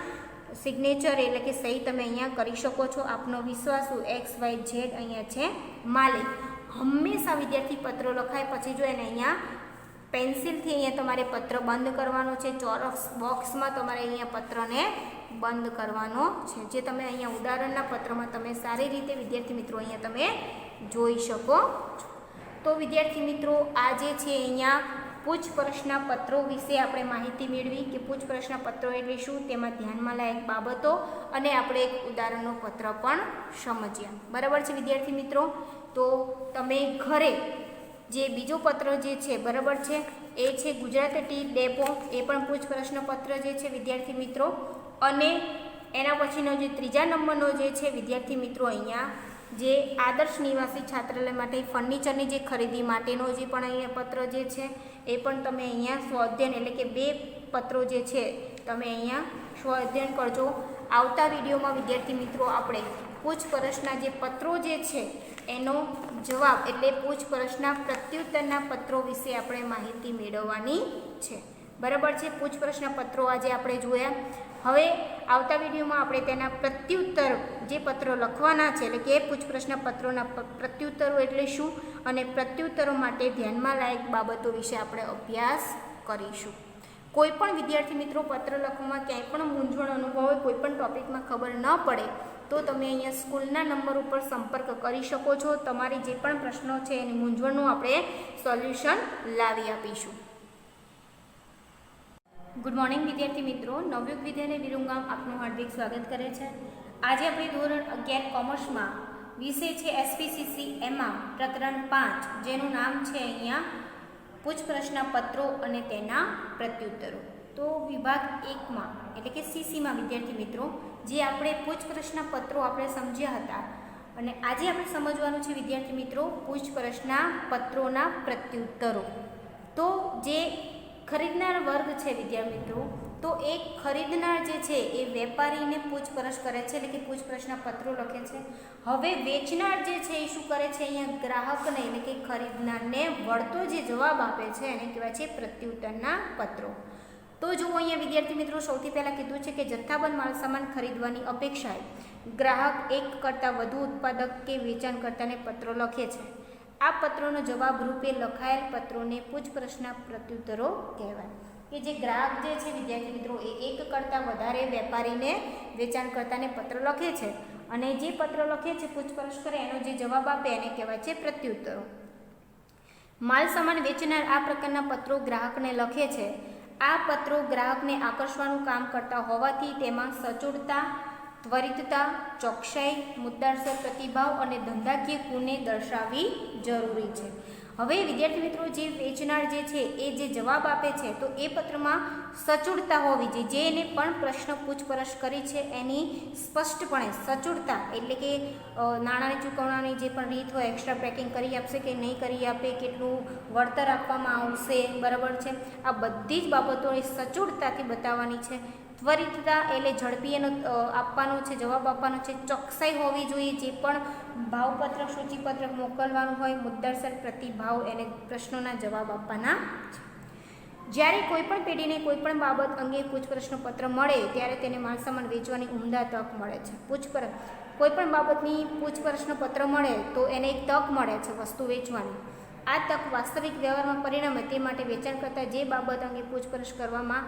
સિગ્નેચર એટલે કે સહી તમે અહીંયા કરી શકો છો. આપનો વિશ્વાસુ XYZ અહીંયા છે માલિક. હંમેશા વિદ્યાર્થી પત્રો લખાય પછી જો એને અહીંયા પેન્સિલથી અહીંયા તમારે પત્ર બંધ કરવાનો છે. ચોરસ બોક્સમાં તમારે અહીંયા પત્રને બંધ કરવાનો છે. જે તમે અહીંયા ઉદાહરણના પત્રમાં તમે સારી રીતે વિદ્યાર્થી મિત્રો અહીંયા તમે જોઈ શકો છો. તો વિદ્યાર્થી મિત્રો આ જે છે અહીંયા પૂછપરછના પત્રો વિશે આપણે માહિતી મેળવી કે પૂછપરછના પત્રો એટલે શું, તેમાં ધ્યાનમાં લાયક બાબતો અને આપણે એક ઉદાહરણનો પત્ર પણ સમજ્યા. બરાબર છે વિદ્યાર્થી મિત્રો. તો તમે ઘરે જે બીજો પત્ર જે છે બરાબર છે એ છે ગુજરાત ટી ડેપો. એ પણ પૂછપરછનો પત્ર જે છે વિદ્યાર્થી મિત્રો. અને એના પછીનો જે ત્રીજા નંબરનો જે છે વિદ્યાર્થી મિત્રો અહીંયા જે આદર્શ નિવાસી છાત્રાલય માટે ફર્નિચરની જે ખરીદી માટેનો જે પણ અહીંયા પત્ર જે છે એ પણ તમે અહીંયા સ્વઅધ્યયન એટલે કે 2 પત્રો જે છે તમે અહીંયા સ્વઅધ્યયન કરજો. આવતા વિડીયોમાં વિદ્યાર્થી મિત્રો આપણે પૂછપરછના જે પત્રો જે છે એનો જવાબ એટલે પૂછપરછના પ્રત્યુત્તરના પત્રો વિશે આપણે માહિતી મેળવવાની છે. બરાબર છે. પૂછપરછના પત્રો આજે આપણે જોયા. હવે આવતા વિડીયોમાં આપણે તેના પ્રત્યુત્તર જે પત્રો લખવાના છે એટલે કે પૂછપરછના પત્રોના પ્રત્યુત્તરો એટલે શું અને પ્રત્યુત્તરો માટે ધ્યાનમાં લાયક બાબતો વિશે આપણે અભ્યાસ કરીશું. કોઈ પણ વિદ્યાર્થી મિત્રો પત્ર લખવામાં ક્યાંય પણ મૂંઝવણ અનુભવે, કોઈ પણ ટોપિકમાં ખબર ન પડે તો તમે અહીંયા સ્કૂલના નંબર ઉપર સંપર્ક કરી શકો છો. તમારી જે પણ પ્રશ્નો છે એની મૂંઝવણનું આપણે સોલ્યુશન લાવી આપીશું. ગુડ મોર્નિંગ વિદ્યાર્થી મિત્રો. નવયુગ વિદ્યાલય વિરમગામ આપનું હાર્દિક સ્વાગત કરે છે. આજે આપણે ધોરણ 11 કોમર્સમાં વિષય છે SPCC એમાં પ્રકરણ 5 જેનું નામ છે અહીંયા પૂછપરછના પત્રો અને તેના પ્રત્યુત્તરો. તો વિભાગ 1માં એટલે કે સીસીમાં વિદ્યાર્થી મિત્રો જે આપણે પૂછપરછના પત્રો આપણે સમજ્યા હતા અને આજે આપણે સમજવાનું છે વિદ્યાર્થી મિત્રો પૂછપરછના પત્રોના પ્રત્યુત્તરો. તો જે ખરીદનાર વર્ગ છે વિદ્યાર્થી મિત્રો, તો એક ખરીદનાર જે છે એ વેપારીને પૂછપરછ કરે છે એટલે કે પૂછપરછના પત્રો લખે છે. હવે વેચનાર જે છે એ શું કરે છે, અહીંયા ગ્રાહકને એટલે કે ખરીદનારને વળતો જે જવાબ આપે છે એને કહેવાય છે પ્રત્યુત્તરના પત્રો. તો જુઓ અહીંયા વિદ્યાર્થી મિત્રો સૌથી પહેલાં કીધું છે કે જથ્થાબંધ માલસામાન ખરીદવાની અપેક્ષાએ ગ્રાહક એક કરતાં વધુ ઉત્પાદક કે વેચાણકર્તાને પત્રો લખે છે. આ પત્રોનો જવાબ રૂપે લખાયેલ પત્રોને પૂછપરછના પ્રત્યુત્તરો કહેવાય. કે જે ગ્રાહક જે છે વિદ્યાર્થી મિત્રો એ એક કરતાં વધારે વેપારીને વેચાણકર્તાને પત્ર લખે છે અને જે પત્ર લખે છે પૂછપરછ કરે એનો જે જવાબ આપે એને કહેવાય છે પ્રત્યુત્તરો. માલ સામાન વેચનાર આ પ્રકારના પત્રો ગ્રાહકને લખે છે. આ પત્રો ગ્રાહકને આકર્ષવાનું કામ કરતા હોવાથી તેમાં સચોટતા, ત્વરિતતા, ચોકસાઈ, મુદ્દાસર પ્રતિભાવ અને ધંધાકીય ગુણને દર્શાવવી જરૂરી છે. હવે વિદ્યાર્થી મિત્રો જે વેચનાર જે છે એ જે જવાબ આપે છે તો એ પત્રમાં સચોટતા હોવી જોઈએ. જેને પણ પ્રશ્ન પૂછપરછ કરી છે એની સ્પષ્ટપણે સચોટતા એટલે કે નાણાંની ચૂકવણાની જે પણ રીત હોય, એક્સ્ટ્રા પેકિંગ કરી આપશે કે નહીં કરી આપે, કેટલું વળતર આપવામાં આવશે, બરાબર છે, આ બધી જ બાબતો એ સચોટતાથી બતાવવાની છે. ત્વરિતતા એટલે ઝડપી એનો આપવાનો છે, જવાબ આપવાનો છે. ચોકસાઈ હોવી જોઈએ, જે પણ ભાવપત્રક સૂચિપત્રક મોકલવાનું હોય, મુદ્દાસર પ્રતિભાવ એને પ્રશ્નોના જવાબ આપવાના છે. જ્યારે કોઈપણ પેઢીને કોઈપણ બાબત અંગે પૂછપરછનો પત્ર મળે ત્યારે તેને માલસામાન વેચવાની ઉમદા તક મળે છે. કોઈપણ બાબતની પૂછપરછનો પત્ર મળે તો એને એક તક મળે છે વસ્તુ વેચવાની. આ તક વાસ્તવિક વ્યવહારમાં પરિણમે તે માટે વેચાણકર્તા જે બાબત અંગે પૂછપરછ કરવામાં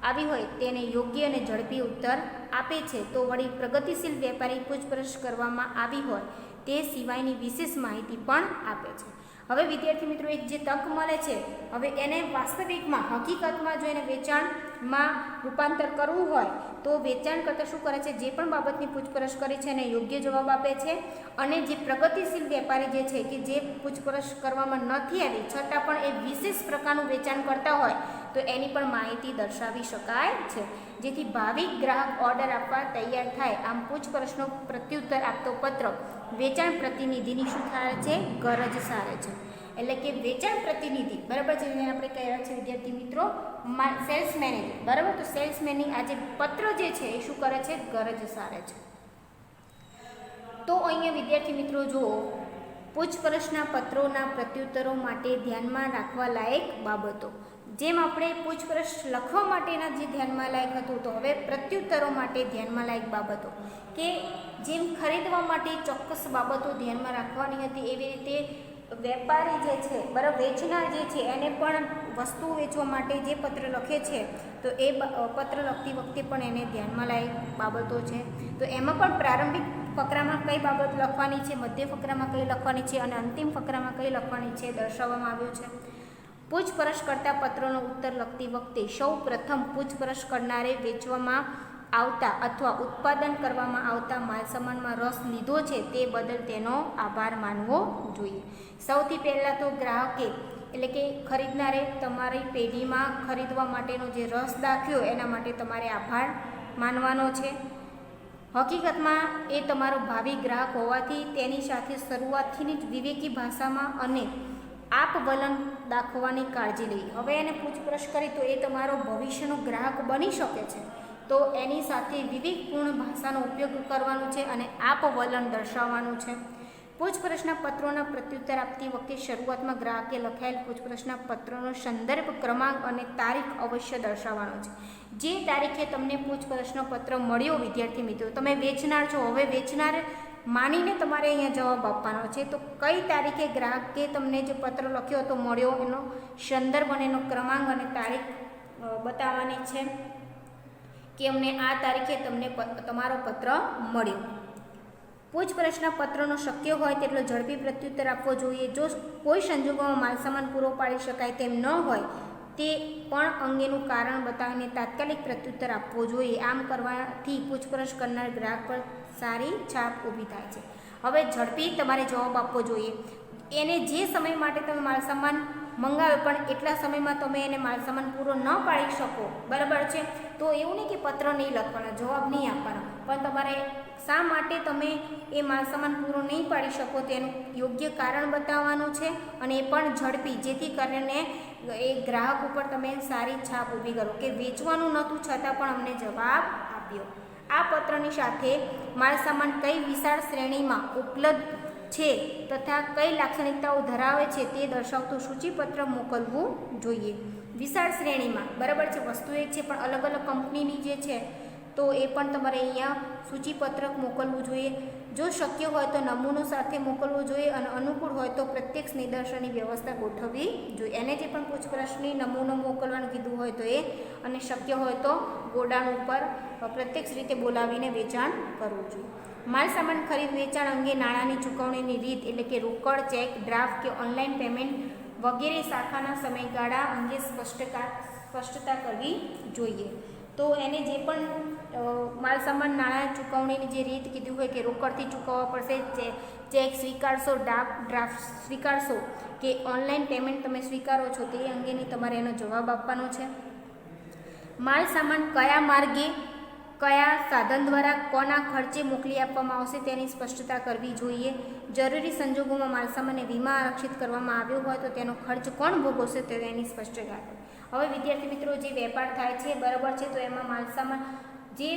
આવી હોય તેને યોગ્ય અને ઝડપી ઉત્તર આપે છે. તો વળી પ્રગતિશીલ વેપારી પૂછપરછ કરવામાં આવી હોય તે સિવાયની વિશેષ માહિતી પણ આપે છે. હવે વિદ્યાર્થી મિત્રો એક જે તક મળે છે, હવે એને વાસ્તવિકમાં હકીકતમાં જો એને વેચાણમાં રૂપાંતર કરવું હોય તો વેચાણકર્તા શું કરે છે, જે પણ બાબતની પૂછપરછ કરી છે એને યોગ્ય જવાબ આપે છે અને જે પ્રગતિશીલ વેપારી જે છે કે જે પૂછપરછ કરવામાં નથી આવી છતાં પણ એ વિશેષ પ્રકારનું વેચાણ કરતા હોય તો એની પણ માહિતી દર્શાવી શકાય છે, જેથી ભાવિક ગ્રાહક ઓર્ડર આપવા તૈયાર થાય. આમ પૂછપરછનો પ્રત્યુત્તર આપતો પત્ર વેચાણ પ્રતિનિધિની શું થાય છે, ગરજ સારે છે. એટલે કે વેચાણ પ્રતિનિધિ, બરાબર છે, જેને આપણે કહેવાય છે વિદ્યાર્થી મિત્રો સેલ્સ મેનેજર, બરાબર. તો સેલ્સમેનની આ જે પત્ર જે છે એ શું કરે છે, ગરજ સારે છે. તો અહીંયા વિદ્યાર્થી મિત્રો જુઓ પૂછપરછના પત્રોના પ્રત્યુત્તરો માટે ધ્યાનમાં રાખવા લાયક બાબતો. જેમ આપણે પૂછપરછ લખવા માટેના જે ધ્યાનમાં લાયક હતું, તો હવે પ્રત્યુત્તરો માટે ધ્યાનમાં લાયક બાબતો કે જેમ ખરીદવા માટે ચોક્કસ બાબતો ધ્યાનમાં રાખવાની હતી એવી રીતે વેપારી જે છે, બરાબર, વેચનાર જે છે એને પણ વસ્તુ વેચવા માટે જે પત્ર લખે છે તો એ પત્ર લખતી વખતે પણ એને ધ્યાનમાં લાયક બાબતો છે. તો એમાં પણ પ્રારંભિક ફકરામાં કઈ બાબત લખવાની છે, મધ્ય ફકરામાં કઈ લખવાની છે અને અંતિમ ફકરામાં કઈ લખવાની છે દર્શાવવામાં આવ્યું છે. પૂછપરછ કરતા પત્રોનો ઉત્તર લખતી વખતે સૌ પ્રથમ પૂછપરછ કરનારે વેચવામાં આવતા અથવા ઉત્પાદન કરવામાં આવતા માલસામાનમાં રસ લીધો છે તે બદલ તેનો આભાર માનવો જોઈએ. સૌથી પહેલાં તો ગ્રાહકે એટલે કે ખરીદનારે તમારી પેઢીમાં ખરીદવા માટેનો જે રસ દાખ્યો એના માટે તમારે આભાર માનવાનો છે. હકીકતમાં એ તમારો ભાવિ ગ્રાહક હોવાથી તેની સાથે શરૂઆતથી જ વિવેકી ભાષામાં અને આપ વલણ દાખવવાની કાળજી લઈ. હવે એને પૂછપરછ કરી તો એ તમારો ભવિષ્યનો ગ્રાહક બની શકે છે, તો એની સાથે વિવેકપૂર્ણ ભાષાનો ઉપયોગ કરવાનો છે અને આપ વલણ દર્શાવવાનું છે. પૂછપરછના પત્રોના પ્રત્યુત્તર આપતી વખતે શરૂઆતમાં ગ્રાહકે લખાયેલ પૂછપરછના પત્રનો સંદર્ભ ક્રમાંક અને તારીખ અવશ્ય દર્શાવવાનો છે. જે તારીખે તમને પૂછપરછનો પત્ર મળ્યો વિદ્યાર્થી મિત્રો, તમે વેચનાર છો, હવે વેચનાર માનીને તમારે અહીંયા જવાબ આપવાનો છે. તો કઈ તારીખે ગ્રાહકે તમને જે પત્ર લખ્યો હતો મળ્યો એનો સંદર્ભ અને એનો ક્રમાંક અને તારીખ બતાવવાની છે કે અમને આ તારીખે તમને તમારો પત્ર મળ્યો. પૂછપરછના પત્રનો શક્ય હોય તેટલો ઝડપી પ્રત્યુત્તર આપવો જોઈએ. જો કોઈ સંજોગોમાં માલસામાન પૂરો પાડી શકાય તેમ ન હોય તે પણ અંગેનું કારણ બતાવીને તાત્કાલિક પ્રત્યુત્તર આપવો જોઈએ. આમ કરવાથી પૂછપરછ કરનાર ગ્રાહક પર સારી છાપ ઊભી થાય છે. હવે ઝડપી તમારે જવાબ આપવો જોઈએ. એને જે સમય માટે તમે માલસામાન મંગાવે પણ એટલા સમયમાં તમે એને માલ સામાન પૂરો ન પાડી શકો, બરાબર છે, તો એવું નહીં કે પત્ર નહીં લખવાનો, જવાબ નહીં આપવાનો, પણ તમારે શા માટે તમે એ માલ સામાન પૂરો નહીં પાડી શકો તેનું યોગ્ય કારણ બતાવવાનું છે, અને એ પણ ઝડપી, જેથી કરીને એ ગ્રાહક ઉપર તમે સારી છાપ ઊભી કરો કે વેચવાનું નહોતું છતાં પણ અમને જવાબ આપ્યો. આ પત્રની સાથે માલ સામાન કઈ વિશાળ શ્રેણીમાં ઉપલબ્ધ છે તથા કઈ લાક્ષણિકતાઓ ધરાવે છે તે દર્શાવતું સૂચિપત્ર મોકલવું જોઈએ. વિશાળ શ્રેણીમાં, બરાબર છે, વસ્તુ એક છે પણ અલગ અલગ કંપનીની જે છે તો એ પણ તમારે અહીંયા સૂચિપત્રક મોકલવું જોઈએ. જો શક્ય હોય તો નમૂનો સાથે મોકલવો જોઈએ, અને અનુકૂળ હોય તો પ્રત્યક્ષ નિદર્શનની વ્યવસ્થા ગોઠવવી જોઈએ. એને જે પણ પૂછપરછની નમૂનો મોકલવાનું કીધું હોય તો એ, અને શક્ય હોય તો ગોડાઉન ઉપર પ્રત્યક્ષ રીતે બોલાવીને વેચાણ કરવું જોઈએ. માલ સામાન ખરીદ વેચાણ અંગે નાણાંની ચૂકવણીની રીત, એટલે કે રોકડ, ચેક, ડ્રાફ્ટ કે ઓનલાઈન પેમેન્ટ વગેરે શાખાના સમયગાળા અંગે સ્પષ્ટતા કરવી જોઈએ. તો એને જે પણ માલ સામાન નાણાં ચૂકવણીની જે રીત કીધું હોય કે રોકડથી ચૂકવવા પડશે, ચેક સ્વીકારશો, ડ્રાફ્ટ સ્વીકારશો કે ઓનલાઈન પેમેન્ટ તમે સ્વીકારો છો, તે અંગેની તમારે એનો જવાબ આપવાનો છે. માલ સામાન કયા માર્ગે, કયા સાધન દ્વારા, કોના ખર્ચે મોકલી આપવામાં આવશે તેની સ્પષ્ટતા કરવી જોઈએ. જરૂરી સંજોગોમાં માલ સામાનને વીમા આરક્ષિત કરવામાં આવ્યો હોય તો તેનો ખર્ચ કોણ ભોગવશે તેની સ્પષ્ટતા. હવે વિદ્યાર્થી મિત્રો, જે વેપાર થાય છે, બરાબર છે, તો એમાં માલ સામાન જે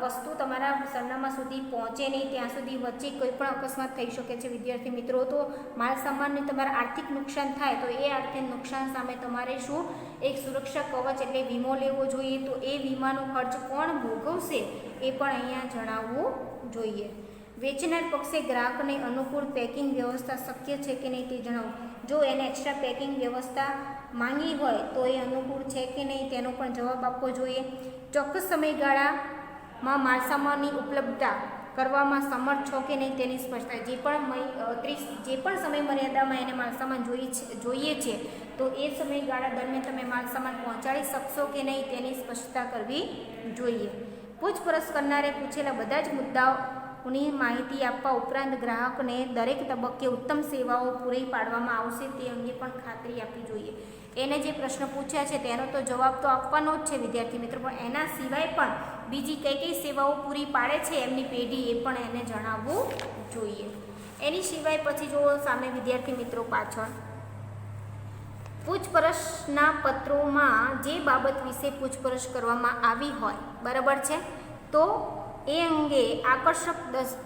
વસ્તુ તમારા સરનામા સુધી પહોંચે નહીં ત્યાં સુધી વચ્ચે કોઈ પણ અકસ્માત થઈ શકે છે વિદ્યાર્થી મિત્રો. તો માલ સામાનને તમારે આર્થિક નુકસાન થાય તો એ આર્થિક નુકસાન સામે તમારે શું એક સુરક્ષા કવચ એટલે વીમો લેવો જોઈએ. તો એ વીમાનો ખર્ચ કોણ ભોગવશે એ પણ અહીંયા જણાવવું જોઈએ. વેચનાર પક્ષે ગ્રાહકને અનુકૂળ પેકિંગ વ્યવસ્થા શક્ય છે કે નહીં તે જણાવો. જો એને એક્સ્ટ્રા પેકિંગ વ્યવસ્થા માંગી હોય તો એ અનુકૂળ છે કે નહીં તેનો પણ જવાબ આપવો જોઈએ. ચોક્કસ સમયગાળામાં માલસામાનની ઉપલબ્ધતા કરવામાં સમર્થ છો કે નહીં તેની સ્પષ્ટતા. જે પણ સમય મર્યાદામાં એને માલસામાન જોઈએ છે તો એ સમયગાળા દરમિયાન તમે માલસામાન પહોંચાડી શકશો કે નહીં તેની સ્પષ્ટતા કરવી જોઈએ. પૂછપરછ કરનારે પૂછેલા બધા જ મુદ્દાઓની માહિતી આપવા ઉપરાંત ગ્રાહકને દરેક તબક્કે ઉત્તમ સેવાઓ પૂરી પાડવામાં આવશે તે અંગે પણ ખાતરી આપવી જોઈએ. એને જે પ્રશ્ન પૂછ્યા છે તેનો તો જવાબ તો આપવાનો જ છે વિદ્યાર્થી મિત્રો, પણ એના સિવાય પણ બીજી કઈ કઈ સેવાઓ પૂરી પાડે છે એમની પેઢી એ પણ એને જણાવવું જોઈએ. એની સિવાય પછી જો સામે વિદ્યાર્થી મિત્રો પાછળ પૂછપરછના પત્રોમાં જે બાબત વિશે પૂછપરછ કરવામાં આવી હોય, બરાબર છે, તો એ અંગે આકર્ષક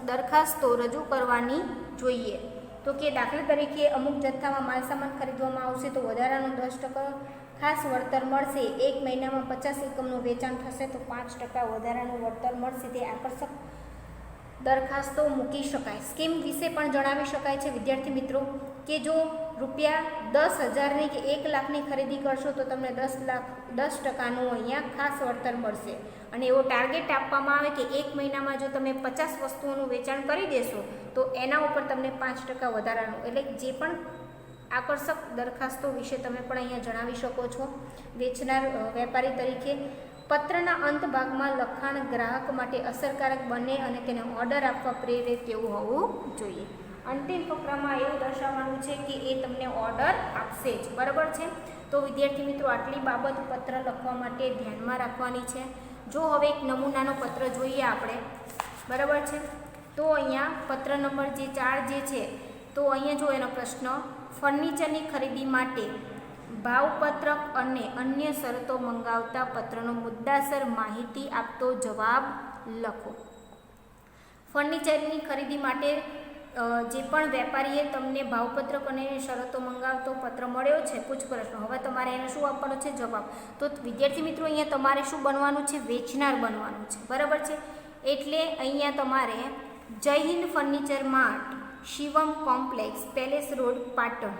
દરખાસ્તો રજૂ કરવાની જોઈએ. તો કે દાખલા તરીકે અમુક જથ્થામાં માલસામાન ખરીદવામાં આવશે તો વધારાનું 10% ખાસ વળતર મળશે. 1 મહિનામાં 50 એકમનું વેચાણ થશે તો 5% વધારાનું વળતર મળશે. તે આકર્ષક દરખાસ્તો મૂકી શકાય. સ્કીમ વિશે પણ જણાવી શકાય છે વિદ્યાર્થી મિત્રો કે જો ₹10,000ની કે 1 લાખની ખરીદી કરશો તો તમને 10%નું અહીંયા ખાસ વળતર મળશે. અને એવો ટાર્ગેટ આપવામાં આવે કે 1 મહિનામાં જો તમે 50 વસ્તુઓનું વેચાણ કરી દેશો તો એના ઉપર તમને 5% વધારાનું, એટલે જે પણ આકર્ષક દરખાસ્તો વિશે તમે પણ અહીંયા જણાવી શકો છો વેચનાર વેપારી તરીકે. પત્રના અંત ભાગમાં લખાણ ગ્રાહક માટે અસરકારક બને અને તેને ઓર્ડર આપવા પ્રેરે તેવું હોવું જોઈએ. અંતિમ ફકરામાં એવું દર્શાવવાનું છે કે એ તમને ઓર્ડર આપશે જ, બરાબર છે. તો વિદ્યાર્થી મિત્રો આટલી બાબત પત્ર લખવા માટે ધ્યાનમાં રાખવાની છે. જો હવે એક નમૂનાનો પત્ર જોઈએ આપણે, બરાબર છે, તો અહીંયા પત્ર નંબર જે 4 જે છે, તો અહીંયા જો એનો પ્રશ્ન ફર્નિચરની ખરીદી માટે ભાવપત્રક અને અન્ય શરતો મંગાવતા પત્રનો મુદ્દાસર માહિતી આપતો જવાબ લખો. ફર્નિચરની ખરીદી માટે જે પણ વેપારીએ તમને ભાવપત્રક અને શરતો મંગાવતો પત્ર મળ્યો છે પૂછપરછનો, હવે તમારે એને શું આપવાનો છે? જવાબ. તો વિદ્યાર્થી મિત્રો અહીંયા તમારે શું બનવાનું છે? વેચનાર બનવાનું છે, બરાબર છે. એટલે અહીંયા તમારે જય Hind furniture Mart, Shivam complex, palace road, Patan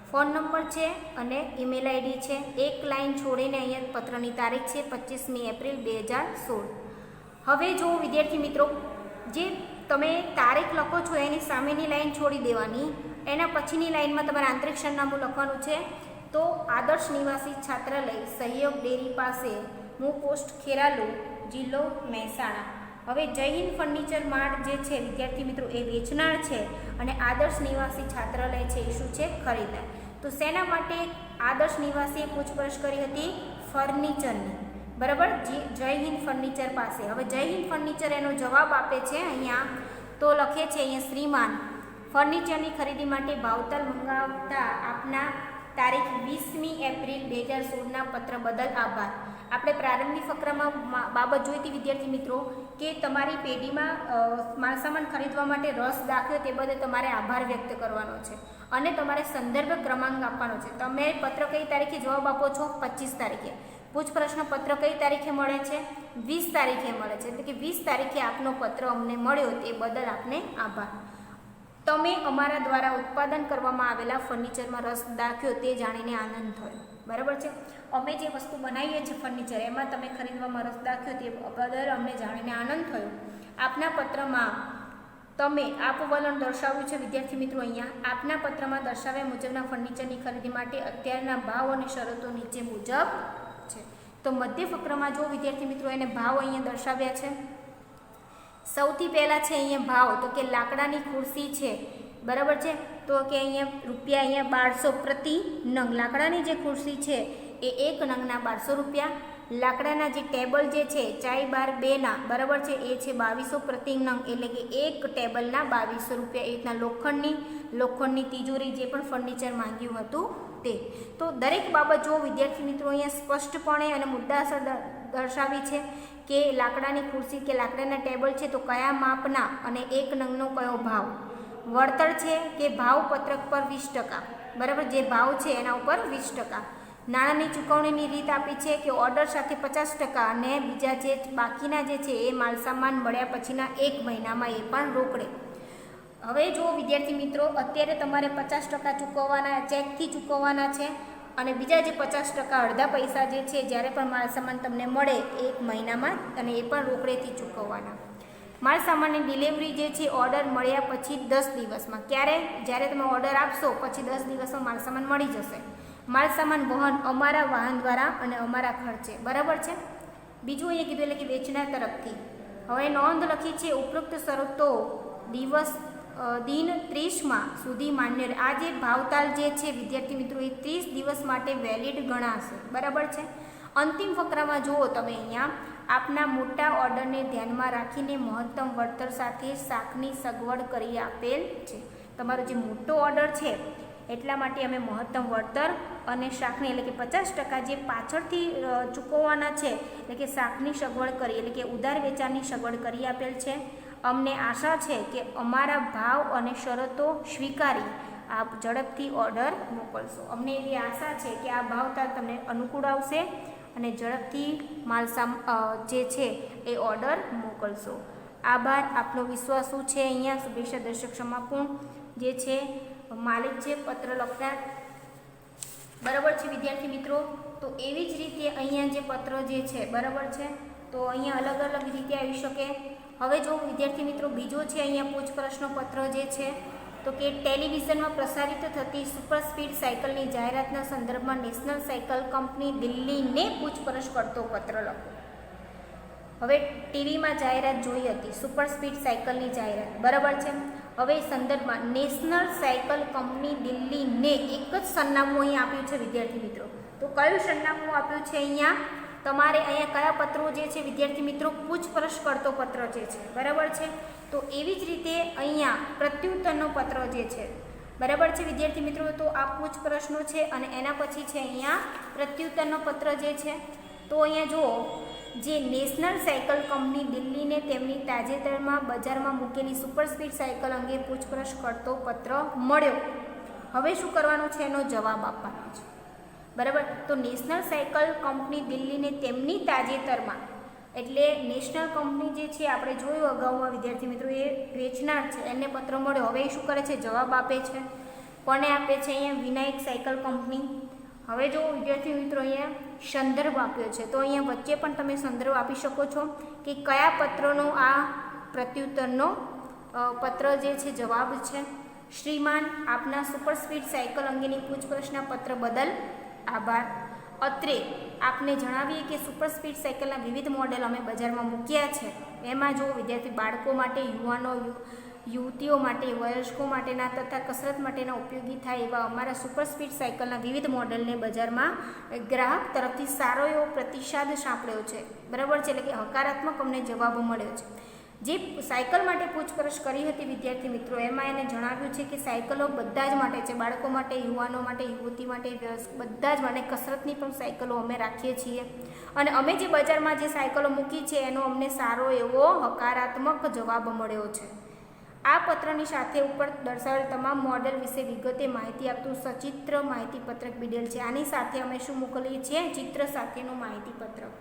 phone number છે અને ઈમેલ આઈડી છે. એક લાઈન છોડીને અહીંયા પત્રની તારીખ છે 25મી એપ્રિલ 2016. હવે જો વિદ્યાર્થી મિત્રો જે તમે તારીખ લખો છો એની સામેની લાઈન છોડી દેવાની, એના પછીની લાઈનમાં તમારે આંતરિક સરનામું લખવાનું છે. તો આદર્શ નિવાસી છાત્રાલય, સહયોગ ડેરી પાસે, મૂ પોસ્ટ ખેરાલુ, જિલ્લો મહેસાણા. હવે જય હિન્દ ફર્નિચર માર્ટ જે છે વિદ્યાર્થી મિત્રો એ વેચનાર છે અને આદર્શ નિવાસી છાત્રાલય છે એ શું છે? ખરીદનાર. તો તો શેના માટે આદર્શ નિવાસીએ પૂછપરછ કરી હતી? ફર્નિચરની, બરાબર, જય હિન્દ ફર્નિચર પાસે. હવે જય હિન્દ ફર્નિચર એનો જવાબ આપે છે અહીંયા, તો લખે છે અહીંયા, શ્રીમાન, ફર્નિચરની ખરીદી માટે ભાવતાલ મંગાવતા આપના તારીખ 20મી એપ્રિલ 2016ના પત્ર બદલ આભાર. આપણે પ્રારંભિક ફકરામાં બાબત જોઈ હતી વિદ્યાર્થી મિત્રો કે તમારી પેઢીમાં માલસામાન ખરીદવા માટે રસ દાખવ્યો તે બદલ તમારે આભાર વ્યક્ત કરવાનો છે અને તમારે સંદર્ભ ક્રમાંક આપવાનો છે. તમે પત્ર કઈ તારીખે જવાબ આપો છો? 25 તારીખે. પૂછપરછનો પત્ર કઈ તારીખે મળે છે? 20 તારીખે મળે છે. એટલે કે 20 તારીખે આપનો પત્ર અમને મળ્યો તે બદલ આપને આભાર. તમે અમારા દ્વારા ઉત્પાદન કરવામાં આવેલા ફર્નિચરમાં રસ દાખ્યો તે જાણીને આનંદ થયો. બરાબર છે, અમે જે વસ્તુ બનાવીએ છીએ ફર્નિચર એમાં તમે ખરીદવામાં રસ દાખ્યો તે બદલ અમને જાણીને આનંદ થયો. આપના પત્રમાં તમે આપ વલણ દર્શાવ્યું છે વિદ્યાર્થી મિત્રો. અહીંયા આપના પત્રમાં દર્શાવ્યા મુજબના ફર્નિચરની ખરીદી માટે અત્યારના ભાવ અને શરતો નીચે મુજબ છે. તો મધ્ય ફકરામાં જો વિદ્યાર્થી મિત્રો એને ભાવ અહીંયા દર્શાવ્યા છે. સૌથી પહેલાં છે અહીંયા ભાવ, તો કે લાકડાની ખુરશી છે, બરાબર છે, તો કે અહીંયા રૂપિયા અહીંયા 1200 પ્રતિ નંગ. લાકડાની જે ખુરશી છે એ એક નંગના 1200 રૂપિયા. લાકડાના જે ટેબલ જે છે ચાય બાર 2ના, બરાબર છે, એ છે 2200 પ્રતિ નંગ, એટલે કે એક ટેબલના 2200 રૂપિયા. એ રીતના લોખંડની તિજોરી જે પણ ફર્નિચર માંગ્યું હતું તે. તો દરેક બાબત જો વિદ્યાર્થી મિત્રો અહીંયા સ્પષ્ટપણે અને મુદ્દાસર દર્શાવી છે કે લાકડાની ખુરશી કે લાકડાના ટેબલ છે તો કયા માપના અને એક નંગનો કયો ભાવ. વળતર છે કે ભાવ પત્રક પર 20%, બરાબર, જે ભાવ છે એના ઉપર 20%. નાણાંની ચૂકવણીની રીત આપી છે કે ઓર્ડર સાથે 50% અને બીજા જે બાકીના જે છે એ માલસામાન મળ્યા પછીના 1 મહિનામાં એ પણ રોકડે. હવે જો વિદ્યાર્થી મિત્રો અત્યારે તમારે 50% ચૂકવવાના, ચેકથી ચૂકવવાના છે અને બીજા જે 50% અડધા પૈસા જે છે જ્યારે પણ માલસામાન તમને મળે 1 મહિનામાં અને એ પણ રોકડેથી ચૂકવવાના. માલસામાનની ડિલિવરી જે છે ઓર્ડર મળ્યા પછી 10 દિવસમાં. ક્યારે? જ્યારે તમે ઓર્ડર આપશો પછી 10 દિવસમાં માલસામાન મળી જશે. માલસામાન વહન અમારા વાહન દ્વારા અને અમારા ખર્ચે, બરાબર છે. બીજું અહીંયા કીધું એટલે કે વેચનાર તરફથી. હવે નોંધ લખી છે ઉપરોક્ત શરતો દિન 30માં સુધી માન્ય. આ જે ભાવતાલ જે છે વિદ્યાર્થી મિત્રો એ 30 દિવસ માટે વેલિડ ગણાશે, બરાબર છે. અંતિમ ફકરામાં જુઓ તમે અહીંયા આપના મોટા ઓર્ડરને ધ્યાનમાં રાખીને મહત્તમ વળતર સાથે શાકની સગવડ કરી આપેલ છે. તમારો જે મોટો ઓર્ડર છે એટલા માટે અમે મહત્તમ વળતર અને શાકની એટલે કે 50% જે પાછળથી ચૂકવવાના છે એટલે કે શાકની સગવડ કરી એટલે કે ઉધાર વેચાણની સગવડ કરી આપેલ છે. અમને આશા છે કે અમારા ભાવ અને શરતો સ્વીકારી આપ ઝડપથી ઓર્ડર મોકલશો. અમને એવી આશા છે કે આ ભાવતાલ તમને અનુકૂળ આવશે અને ઝડપથી જે છે એ ઓર્ડર મોકલશો. આભાર. આપનો વિશ્વાસ શું છે અહીંયા શુભેચ્છા દર્શક સમાપન જે છે માલિક છે પત્ર લખનાર, બરાબર છે વિદ્યાર્થી મિત્રો. તો એવી જ રીતે અહીંયા જે પત્ર જે છે, બરાબર છે, તો અહીંયા અલગ અલગ રીતે આવી શકે. હવે જો વિદ્યાર્થી મિત્રો બીજો છે અહીંયા પૂછપરછનો પત્ર જે છે તો કે ટેલિવિઝનમાં પ્રસારિત થતી સુપર સ્પીડ સાયકલની જાહેરાતના સંદર્ભમાં નેશનલ સાયકલ કંપની દિલ્હીને પૂછપરછ કરતો પત્ર લખો. હવે ટીવીમાં જાહેરાત જોઈ હતી સુપર સ્પીડ સાયકલની જાહેરાત, બરાબર છે. હવે સંદર્ભમાં નેશનલ સાયકલ કંપની દિલ્હીને એક જ સરનામું અહીં આપ્યું છે વિદ્યાર્થી મિત્રો. તો કયું સરનામું આપ્યું છે અહીંયા? તમારે અહીંયા કયા પત્રો જે છે વિદ્યાર્થી મિત્રો પૂછપરછ કરતો પત્ર જે છે, બરાબર છે. તો એવી જ રીતે અહીંયા પ્રત્યુત્તરનો પત્ર જે છે, બરાબર છે વિદ્યાર્થી મિત્રો. તો આ પૂછપરછનો છે અને એના પછી છે અહીંયા પ્રત્યુત્તરનો પત્ર જે છે. તો અહીંયા જુઓ જે નેશનલ સાયકલ કંપની દિલ્હીને તેમની તાજેતરમાં બજારમાં મૂકેલી સુપર સ્પીડ સાયકલ અંગે પૂછપરછ કરતો પત્ર મળ્યો. હવે શું કરવાનું છે? એનો જવાબ આપવાનો છે, બરાબર. તો નેશનલ સાયકલ કંપની દિલ્હીને તેમની તાજેતરમાં એટલે નેશનલ કંપની જે છે આપણે જોયું અગાઉમાં વિદ્યાર્થી મિત્રો એ વેચનાર છે એને પત્ર મળ્યો. હવે એ શું કરે છે? જવાબ આપે છે. કોને આપે છે? અહીંયા વિનાયક સાયકલ કંપની. હવે જો વિદ્યાર્થી મિત્રો અહીંયા સંદર્ભ આપ્યો છે તો અહીંયા વચ્ચે પણ તમે સંદર્ભ આપી શકો છો કે કયા પત્રનો આ પ્રત્યુત્તરનો પત્ર જે છે જવાબ છે. શ્રીમાન, આપના સુપર સ્પીડ સાયકલ અંગેની પૂછપરછના પત્ર બદલ આભાર. અત્રે આપને જણાવીએ કે સુપર સ્પીડ સાયકલના વિવિધ મોડેલ અમે બજારમાં મૂક્યા છે. એમાં જો વિદ્યાર્થી બાળકો માટે, યુવાનો, યુવતીઓ માટે, વયસ્કો માટેના તથા કસરત માટેના ઉપયોગી થાય એવા અમારા સુપર સ્પીડ સાયકલના વિવિધ મોડેલને બજારમાં ગ્રાહક તરફથી સારો એવો પ્રતિસાદ સાંપડ્યો છે, બરાબર છે, એટલે કે હકારાત્મક અમને જવાબ મળ્યો છે. જે સાયકલ માટે પૂછપરછ કરી હતી વિદ્યાર્થી મિત્રો, એમાં એને જણાવ્યું છે કે સાયકલો બધા જ માટે છે, બાળકો માટે, યુવાનો માટે, યુવતી માટે, બધા જ માટે. કસરતની પણ સાયકલો અમે રાખીએ છીએ અને અમે જે બજારમાં જે સાયકલો મૂકી છે એનો અમને સારો એવો હકારાત્મક જવાબ મળ્યો છે. આ પત્રની સાથે ઉપર દર્શાવેલ તમામ મોડેલ વિશે વિગતે માહિતી આપતું સચિત્ર માહિતીપત્રક બીડેલ છે. આની સાથે અમે શું મોકલીએ છીએ? ચિત્ર સાથેનું માહિતીપત્રક.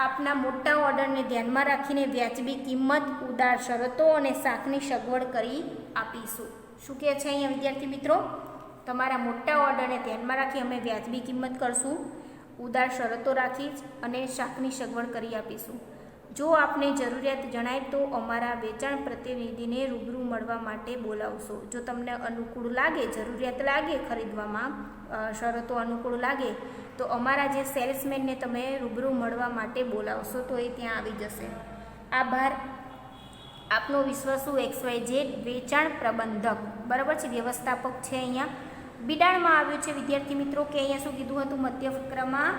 આપના મોટા ઓર્ડરને ધ્યાનમાં રાખીને વ્યાજબી કિંમત, ઉદાર શરતો અને શાકની સગવડ કરી આપીશું. શું કહે છે અહીંયા વિદ્યાર્થી મિત્રો? તમારા મોટા ઓર્ડરને ધ્યાનમાં રાખી અમે વ્યાજબી કિંમત કરશું, ઉદાર શરતો રાખીશ અને શાકની સગવડ કરી આપીશું. જો આપને જરૂરિયાત જણાય તો અમારા વેચાણ પ્રતિનિધિને રૂબરૂ મળવા માટે બોલાવશો. જો તમને અનુકૂળ લાગે, જરૂરિયાત લાગે ખરીદવામાં, શરતો અનુકૂળ લાગે તો અમારા જે સેલ્સમેનને તમે રૂબરૂ મળવા માટે બોલાવશો તો એ ત્યાં આવી જશે. આભાર. આપનો વિશ્વાસુ XYZ વેચાણ પ્રબંધક, બરાબર છે, વ્યવસ્થાપક છે. અહીંયા બિડાણમાં આવ્યું છે વિદ્યાર્થી મિત્રો કે અહીંયા શું કીધું હતું? મધ્ય ફકરામાં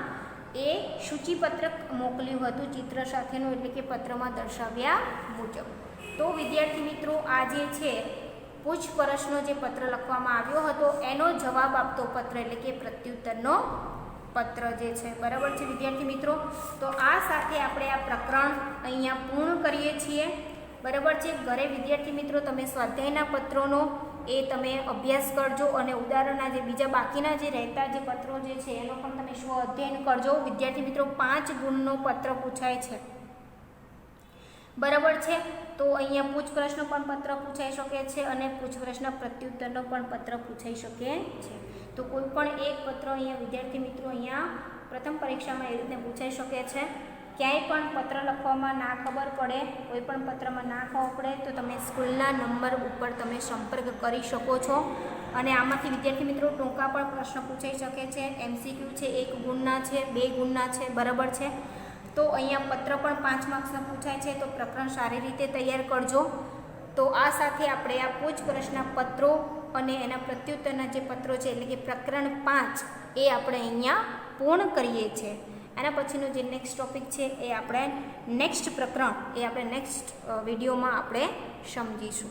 એ સૂચિપત્રક મોકલ્યું હતું ચિત્ર સાથેનું, એટલે કે પત્રમાં દર્શાવ્યા મુજબ. તો વિદ્યાર્થી મિત્રો આ જે છે પૂછપરછનો જે પત્ર લખવામાં આવ્યો હતો એનો જવાબ આપતો પત્ર, એટલે કે પ્રત્યુત્તરનો પત્ર જે છે, બરાબર છે વિદ્યાર્થી મિત્રો. તો આ સાથે આપણે આ પ્રકરણ અહીંયા પૂર્ણ કરીએ છીએ, બરાબર છે. ઘરે વિદ્યાર્થી મિત્રો તમે સ્વાધ્યાયના પત્રોનો એ તમે અભ્યાસ કરજો અને ઉદાહરણના જે બીજા બાકીના જે રહેતા જે પત્રો જે છે એનો પણ તમે સ્વ અધ્યયન કરજો. વિદ્યાર્થી મિત્રો 5 ગુણનો પત્ર પૂછાય છે, બરાબર છે. તો અહીંયા પૂછપરછનો પણ પત્ર પૂછાઈ શકે છે અને પૂછપરછના પ્રત્યુત્તરનો પણ પત્ર પૂછાઈ શકે છે. તો કોઈ પણ એક પત્ર અહીંયા વિદ્યાર્થી મિત્રો અહીંયા પ્રથમ પરીક્ષામાં એ રીતે પૂછાઈ શકે છે. ક્યાંય પણ પત્ર લખવામાં ના ખબર પડે, કોઈ પણ પત્રમાં ના ખબર પડે તો તમે સ્કૂલના નંબર ઉપર તમે સંપર્ક કરી શકો છો. અને આમાંથી વિદ્યાર્થી મિત્રો ટૂંકા પણ પ્રશ્ન પૂછાઈ શકે છે. MCQ છે, 1 ગુણના છે, 2 ગુણના છે, બરાબર છે. તો અહીંયા પત્ર પણ 5 માર્ક્સનો પૂછાય છે. તો પ્રકરણ સારી રીતે તૈયાર કરજો. તો આ સાથે આપણે આ પૂછપરછના પત્રો અને એના પ્રત્યુત્તરના જે પત્રો છે, એટલે કે પ્રકરણ 5 એ આપણે અહીંયા પૂર્ણ કરીએ છીએ. એના પછીનો જે નેક્સ્ટ ટોપિક છે એ આપણે નેક્સ્ટ પ્રકરણ એ આપણે નેક્સ્ટ વિડીયોમાં આપણે સમજીશું.